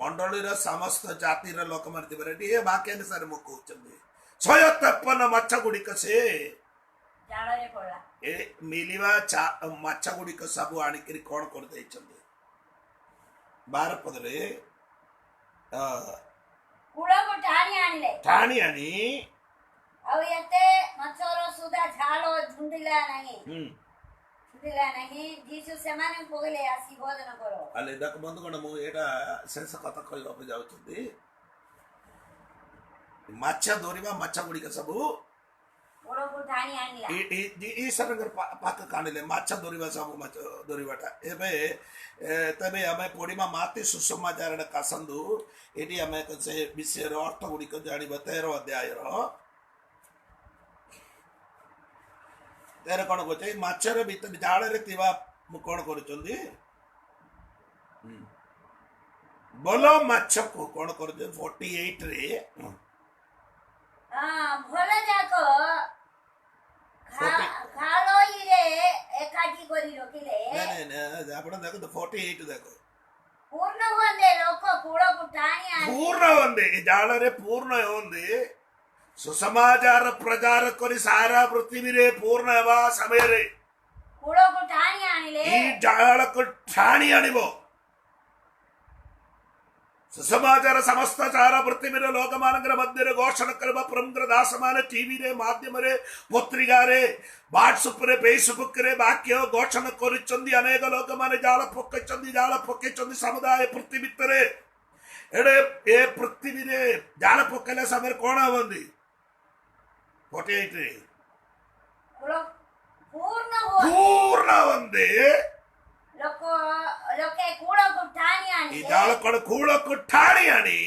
[SPEAKER 1] ମଣ୍ଡଳୀର ସମସ୍ତ ଜାତିର ଲୋକମାନେ ଥିବାର ଏଠି ଏ ବାକ୍ୟ ଅନୁସାରେ ମୁଁ କହୁଛନ୍ତି 153 ମାଛ ଗୁଡିକ ସେ ଏ ମିଳିବା ମାଛ ଗୁଡିକ ସବୁ ଆଣିକିରି କଣ କରିଦେଇଛନ୍ତି? 12 ପଦରେ ଟାଣି ଆଣି
[SPEAKER 2] ଆଉ ଏତେ ମାଛର ସୁଧା ଝାଳ ଝୁଣ୍ଡିଲା ନାହିଁ। ଯୀଶୁ ସେମାନଙ୍କୁ କହିଲେ ଆସି ଭୋଜନ କର।
[SPEAKER 1] ହେଲେ ଦେଖ ବନ୍ଧୁଗଣ, ମୁଁ ଏଇଟା ଶେଷ କଥା କହିବାକୁ ଯାଉଛନ୍ତି। ମାଛ ଧରିବା ମାଛ ଗୁଡିକ ସବୁ ଈଶ୍ୱରଙ୍କର ପାଖକୁ ଆଣିଲେ ମାଛ ଧରିବା ସବୁ ମାଛ ଧରିବାଟା। ଏବେ ତେବେ ଆମେ ପଢିବା ମାର୍କୋ ସୁସମାଚାର ଆସନ୍ତୁ। ଏଠି ଆମେ ସେ ବିଷୟର ଅର୍ଥ ଗୁଡିକ ଜାଣିବା। 13 ଅଧ୍ୟାୟର 13 କଣ କହୁଛି? ମାଛର ଭିତରେ ଜାଳରେ ଥିବା କଣ କରୁଛନ୍ତି? ଭଲ ମାଛକୁ କଣ କରୁଛନ୍ତି? 48ରେ
[SPEAKER 2] ଭଲ ଯାକ ଖାଲଇରେ ଏକାଠି କରି ରଖିଲେ।
[SPEAKER 1] ଆପଣ ଦେଖନ୍ତୁ 48 ଦେଖ।
[SPEAKER 2] ପୂର୍ଣ୍ଣ ହୁଅନ୍ତେ ଲୋକ କୂଳକୁ ଟାଣି ଆଣି
[SPEAKER 1] ପୂର୍ଣ୍ଣ ହୁଅନ୍ତେ ଏ ଜାଳରେ ପୂର୍ଣ୍ଣ ହୁଅନ୍ତେ ସୁସମାଚାର ପ୍ରଚାର କରି ସାରା ପୃଥିବୀରେ ପୂର୍ଣ୍ଣ ହେବା ସମୟରେ
[SPEAKER 2] କୂଳକୁ ଟାଣି ଆଣିଲେ।
[SPEAKER 1] ଏ ଜାଳକୁ ଟାଣି ଆଣିବ। ସୁସମାଚାର ସମସ୍ତ ସାରା ପୃଥିବୀର ଲୋକମାନଙ୍କର ମଧ୍ୟରେ ଘୋଷଣା କରିବା। ପ୍ରମୁଖ ଦାସ ମାନେ ଟିଭିରେ ମାଧ୍ୟମରେ, ପତ୍ରିକାରେ, ହ୍ୱାଟ୍ସଆପରେ, ଫେସବୁକରେ ବାକ୍ୟ ଘୋଷଣା କରୁଛନ୍ତି। ଅନେକ ଲୋକମାନେ ଜାଳ ପକେଇଛନ୍ତି ସମୁଦାୟ ପୃଥିବୀ ଭିତରେ। ଏଡେ ଏ ପୃଥିବୀରେ ଜାଳ ପକେଇଲା ସମୟରେ କଣ ହବନ୍ତି? 48ରେ ପୂର୍ଣ୍ଣ ହୁଅନ୍ତେ
[SPEAKER 2] ଲୋକେ କୂଳକୁ ଟାଣି ଆଣି
[SPEAKER 1] ଜାଳ କଣ କୂଳକୁ ଟାଣି ଆଣି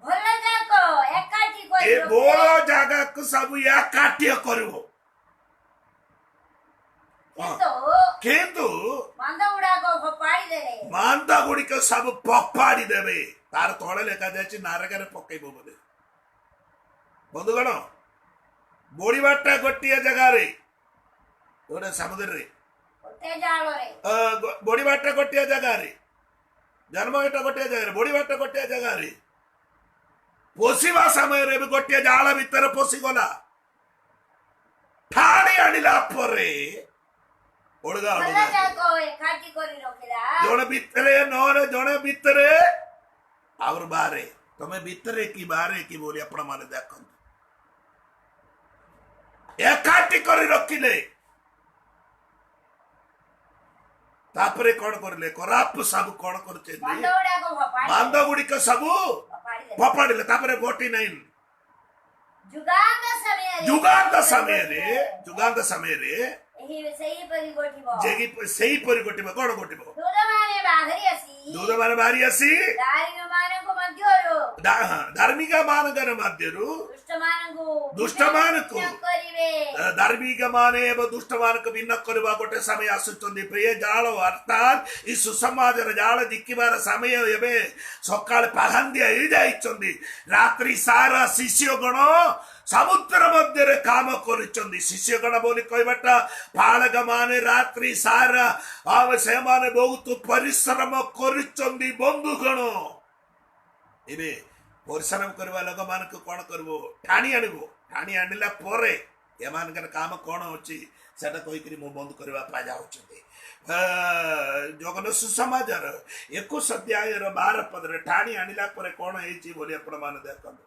[SPEAKER 2] ଭଲ ଯାକ ଏକାଠି କରି
[SPEAKER 1] ଏ ବୋଳ ଜାଗାକୁ ସବୁ ଏକାଠି କରିବ। କିନ୍ତୁ ମାନ୍ଦ ଗୁଡିକ ସବୁ ଫୋପାଡ଼ି ଦେବେ। ତାର ତଳେ ଲେଖା ଯାଇଛି ନାରଗାରେ ପକେଇବ ବୋଲି। ବନ୍ଧୁଗଣ, ବୋଳିବାଟା ଗୋଟିଏ ଜାଗାରେ, ଗୋଟେ ସମୁଦ୍ରରେ, ବୋଳିବାଟା ଗୋଟିଏ ଜାଗାରେ, ଜନ୍ମ ଏଟା ଗୋଟିଏ ଜାଗାରେ, ବୋଳିବାଟା ଗୋଟିଏ ଜାଗାରେ, ପୋଷିବା ସମୟରେ ବି ଗୋଟିଏ ଜାଳ ଭିତରେ ପଶିଗଲା। ଠାଣି ଆଣିଲା ପରେ ଅଲଗା ଜଣେ ଭିତରେ ନହେଲେ ଜଣେ ଭିତରେ ଆଉ ବାହାରେ। ତମେ ଭିତରେ କି ବାହାରେ କି ବୋଲି ଆପଣ ମାନେ ଦେଖନ୍ତୁ। ଏକାଠି କରି ରଖିଲେ। ତାପରେ କଣ କରିଲେ? ଖରାପ ସବୁ କଣ କରୁଛନ୍ତି? ବାନ୍ଧ ଗୁଡିକ ସବୁ ଫୋପାଡ଼ିଲେ। ତାପରେ 49 ଯୁଗାନ୍ତ ସମୟରେ ସେହିପରି ଘଟିବ। କଣ ଘଟିବ?
[SPEAKER 2] ବାହାରି ଆସି
[SPEAKER 1] ଦୂତମାନେ ବାହାରି ଆସି
[SPEAKER 2] ଧାର୍ମିକମାନଙ୍କ ମଧ୍ୟରୁ
[SPEAKER 1] ଧାର୍ମିକ ମାନଙ୍କର ମଧ୍ୟରୁ
[SPEAKER 2] ଦୁଷ୍ଟମାନଙ୍କୁ କରିବେ।
[SPEAKER 1] ଧାର୍ମିକ ମାନେ ଏବଂ ଦୁଷ୍ଟ ମାନଙ୍କୁ ଭିନ୍ନ କରିବା ଗୋଟେ ସମୟ ଆସୁଛନ୍ତି। ପ୍ରିୟ ଜାଳ ଅର୍ଥାତ୍ ଏ ସୁସମାଜର ଜାଳ ଜିକିବାର ସମୟ ଏବେ ସକାଳେ ପାହାନ୍ଦିଆ ହେଇଯାଇଛନ୍ତି। ରାତ୍ରି ସାରା ଶିଷ୍ୟଗଣ ସମୁଦ୍ର ମଧ୍ୟରେ କାମ କରୁଛନ୍ତି। ଶିଷ୍ୟଗଣ ବୋଲି କହିବାଟା ପାଳକ ମାନେ ରାତ୍ରି ସାରା ସେମାନେ ବହୁତ ପରିଶ୍ରମ କରୁଛନ୍ତି। ବନ୍ଧୁଗଣ ଏବେ ପରିଶ୍ରମ କରିବା ଲୋକମାନଙ୍କୁ କଣ କରିବ? ଟାଣି ଆଣିବ। ଟାଣି ଆଣିଲା ପରେ ଏମାନଙ୍କର କାମ କଣ ଅଛି ସେଟା କହିକିରି ମୁଁ ବନ୍ଦ କରିବା ପାଇଁ ଯାଉଛନ୍ତି। ଜଗନ ସୁସମାଜର 21 ଅଧ୍ୟାୟର 12 ପଦରେ ଟାଣି ଆଣିଲା ପରେ କଣ ହେଇଛି ବୋଲି ଆପଣ ମାନେ ଦେଖନ୍ତୁ।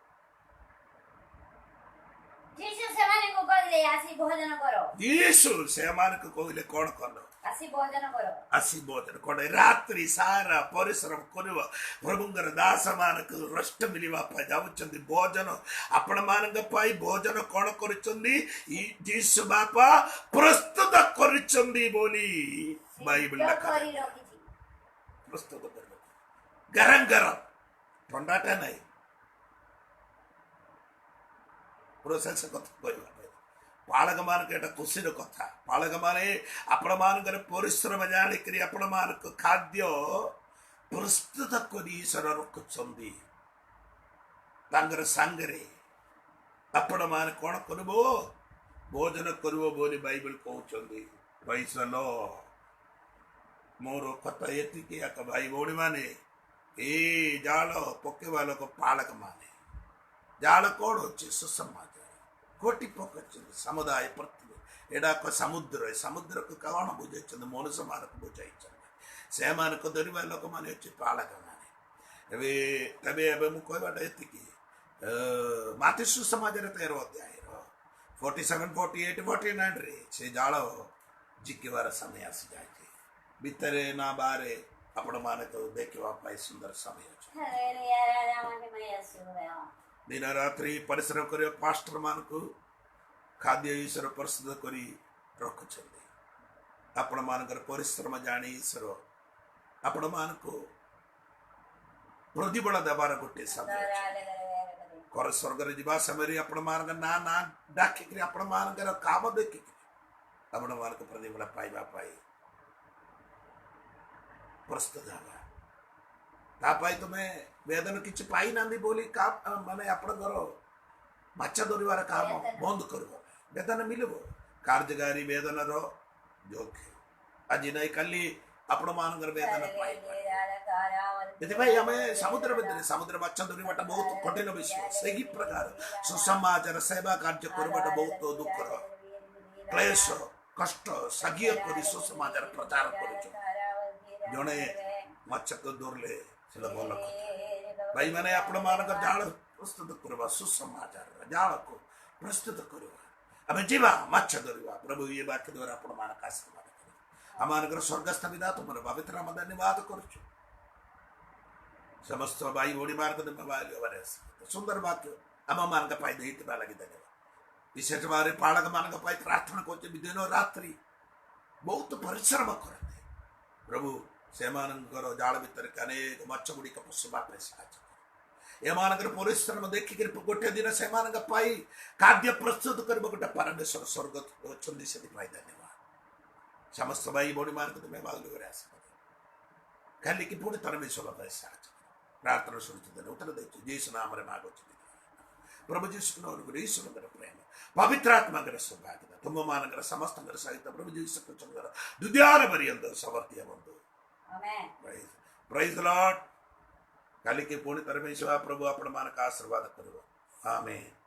[SPEAKER 2] ଯୀଶୁ ସେମାନଙ୍କୁ କହିଲେ ଆସି ଭୋଜନ କର।
[SPEAKER 1] ଯୀଶୁ ସେମାନଙ୍କୁ କହିଲେ କଣ କଲ?
[SPEAKER 2] ଆସି ଭୋଜନ କର।
[SPEAKER 1] ଆସି ଭୋଜନ କର। ରାତ୍ରି ସାରା ପରିଶ୍ରମ କରିବ ପ୍ରଭୁଙ୍କର ଦାସ ମାନଙ୍କୁ ରଷ୍ଟ ମିଳିବା ପାଇଁ ଯାଉଛନ୍ତି। ଭୋଜନ ଆପଣ ମାନଙ୍କ ପାଇଁ ଭୋଜନ କଣ କରୁଛନ୍ତି? ଯୀଶୁ ବାପା ପ୍ରସ୍ତୁତ କରୁଛନ୍ତି ବୋଲି ବାଇବଲ ପ୍ରସ୍ତୁତ କରିବ। ଗରମ ଗରମ ଥଣ୍ଡାଟା ନାହିଁ। ପ୍ରୋସେସ କଥା କହିବା ପାଳକ ମାନଙ୍କ ଏଟା ଖୁସିର କଥା। ପାଳକ ମାନେ ଆପଣ ମାନଙ୍କର ପରିଶ୍ରମ ଜାଣିକରି ଆପଣ ମାନଙ୍କ ଖାଦ୍ୟ ପ୍ରସ୍ତୁତ କରି ଈଶ୍ୱର ରଖୁଛନ୍ତି। ତାଙ୍କର ସାଙ୍ଗରେ ଆପଣ ମାନେ କଣ କରିବ? ଭୋଜନ କରିବ ବୋଲି ବାଇବଲ କହୁଛନ୍ତି। ମୋର କଥା ଏତିକି ଏକ ଭାଇ ଭଉଣୀ ମାନେ ଏ ଜାଳ ପକେଇବା ଲୋକ ପାଳକ ମାନେ। ଜାଳ କଣ ଅଛି? ସୁସମାଜ କୋଟି ପକେଇଛନ୍ତି ସମୁଦାୟ ପୃଥିବୀ। ଏଇଟା ଏକ ସମୁଦ୍ର। ଏ ସମୁଦ୍ରକୁ କଣ ବୁଝାଇଛନ୍ତି? ମଣିଷ ମାନଙ୍କୁ ବୁଝାଇଛନ୍ତି। ସେମାନଙ୍କୁ ଧରିବା ଲୋକମାନେ ଅଛି ପାଳକ ମାନେ। ଏବେ ମୁଁ କହିବାଟା ଏତିକି। ମାତୃ ସୁସମାଜରେ 13 ଅଧ୍ୟାୟର 47, 48, 49 ସେ ଜାଳ ଜିକିବାର ସମୟ ଆସିଯାଇଛି। ଭିତରେ ନା ବାହାରେ ଆପଣ ମାନଙ୍କୁ ଦେଖିବା ପାଇଁ ସୁନ୍ଦର ସମୟ ଅଛି। ଦିନ ରାତ୍ରି ପରିଶ୍ରମ କରିବା ପାଷ୍ଟର ମାନଙ୍କୁ ଖାଦ୍ୟ ଈଶ୍ୱର ପ୍ରସ୍ତୁତ କରି ରଖୁଛନ୍ତି। ଆପଣ ମାନଙ୍କର ପରିଶ୍ରମ ଜାଣି ଈଶ୍ୱର ଆପଣ ମାନଙ୍କୁ ପ୍ରତିଫଳ ଦେବାର ଗୋଟେ ସମୟ କର। ସ୍ୱର୍ଗରେ ଯିବା ସମୟରେ ଆପଣ ମାନଙ୍କ ନା ଡାକିକିରି ଆପଣ ମାନଙ୍କର କାମ ଦେଖିକିରି ଆପଣ ମାନଙ୍କୁ ପ୍ରତିଫଳ ପାଇବା ପାଇଁ ପ୍ରସ୍ତୁତ ହେବା। ତା ପାଇଁ ତୁମେ ବେଦନ କିଛି ପାଇନାହାନ୍ତି ବୋଲି ମାନେ ଆପଣଙ୍କର ମାଛ ଧରିବାର କାମ ବନ୍ଦ କରିବ। ବେଦନ ମିଳିବ। କାର୍ଯ୍ୟକାରୀ ବେଦନର ଯୋଗ୍ୟ ଆଜି ନାଇଁ କାଲି ଆପଣ ମାନଙ୍କର ବେଦନ ପାଇବ। ସେଥିପାଇଁ ଆମେ ସମୁଦ୍ର ମାଛ ଧରିବାଟା ବହୁତ କଠିନ ବିଷୟ। ସେହି ପ୍ରକାର ସୁସମାଜର ସେବା କାର୍ଯ୍ୟ କରିବାଟା ବହୁତ ଦୁଃଖର କ୍ଲେଶ କଷ୍ଟ ସାଗିୟ କରି ସୁସମାଜର ପ୍ରଚାର କରୁଛୁ। ଜଣେ ମାଛକୁ ଧରିଲେ ସେଟା ଭଲ କଥା। ଭାଇ ମାନେ ଆପଣ ମାନଙ୍କର ଜାଳ ପ୍ରସ୍ତୁତ କରିବା। ସୁସମାଚାର ଜାଳକୁ ପ୍ରସ୍ତୁତ କରିବା। ଆମେ ଯିବା ମାଛ ଧରିବା। ପ୍ରଭୁ ଏ ବାକ୍ୟ ଦ୍ୱାରା ଆପଣ ମାନଙ୍କୁ ଆଶୀର୍ବାଦ କରିବେ। ଆମମାନଙ୍କର ସ୍ୱର୍ଗସ୍ଥ ପିତା ତୁମର ପବିତ୍ର ନାମ ଧନ୍ୟବାଦ କରୁଛୁ। ସମସ୍ତ ଭାଇ ଭଉଣୀ ମାନଙ୍କ ସୁନ୍ଦର ବାକ୍ୟ ଆମ ମାନଙ୍କ ପାଇଁ ଦେଇଥିବା ଲାଗି ଧନ୍ୟବାଦ। ବିଶେଷ ଭାବରେ ପାଳକ ମାନଙ୍କ ପାଇଁ ପ୍ରାର୍ଥନା କରୁଛୁ। ଦିନ ରାତ୍ରି ବହୁତ ପରିଶ୍ରମ କରନ୍ତି ପ୍ରଭୁ। ସେମାନଙ୍କର ଜାଳ ଭିତରେ ଅନେକ ମାଛ ଗୁଡ଼ିକ ପଶିବା ପାଇଁ ସାହାଯ୍ୟ କର। ଏମାନଙ୍କର ପରିଶ୍ରମ ଦେଖିକରି ଗୋଟେ ଦିନ ସେମାନଙ୍କ ପାଇଁ ଖାଦ୍ୟ ପ୍ରସ୍ତୁତ କରିବା ଗୋଟେ ପରମେଶ୍ୱର ସ୍ୱର୍ଗ ଅଛନ୍ତି। ସେଥିପାଇଁ ଧନ୍ୟବାଦ। ସମସ୍ତ ଭାଇ ଭଉଣୀ ମାନଙ୍କୁ ତୁମେ ବାହୁରେ ଆସିବ। କାଲିକି ପୁଣି ପରମେଶ୍ୱର ପାଇଁ ସାହାଯ୍ୟ କର। ପ୍ରାର୍ଥନା ଶୁଣିଛୁ ଦେଲେ ଉତ୍ତର ଦେଇଛୁ। ଯୀଶୁ ନାମରେ ମାଗୁଛୁ ପ୍ରଭୁ। ଯୀଶୁଙ୍କର ଈଶ୍ୱରଙ୍କର ପ୍ରେମ ପବିତ୍ର ଆତ୍ମାଙ୍କର ସୌଭାଗ୍ୟ ତୁମ ମାନଙ୍କର ସମସ୍ତଙ୍କର ସହିତ ପ୍ରଭୁ ଯୀଶୁ ଖ୍ରୀଷ୍ଟଙ୍କର ଦୁନିଆର ପର୍ଯ୍ୟନ୍ତ ସମର୍ଥ୍ୟ ବନ୍ଧୁ। ପ୍ରାଇଜ୍ ଦ ଲର୍ଡ। କାଲିକି ପୁଣି ପରମେଶ୍ୱର ପ୍ରଭୁ ଆପଣ ମାନଙ୍କ ଆଶୀର୍ବାଦ କରିବ। ଆମେନ୍।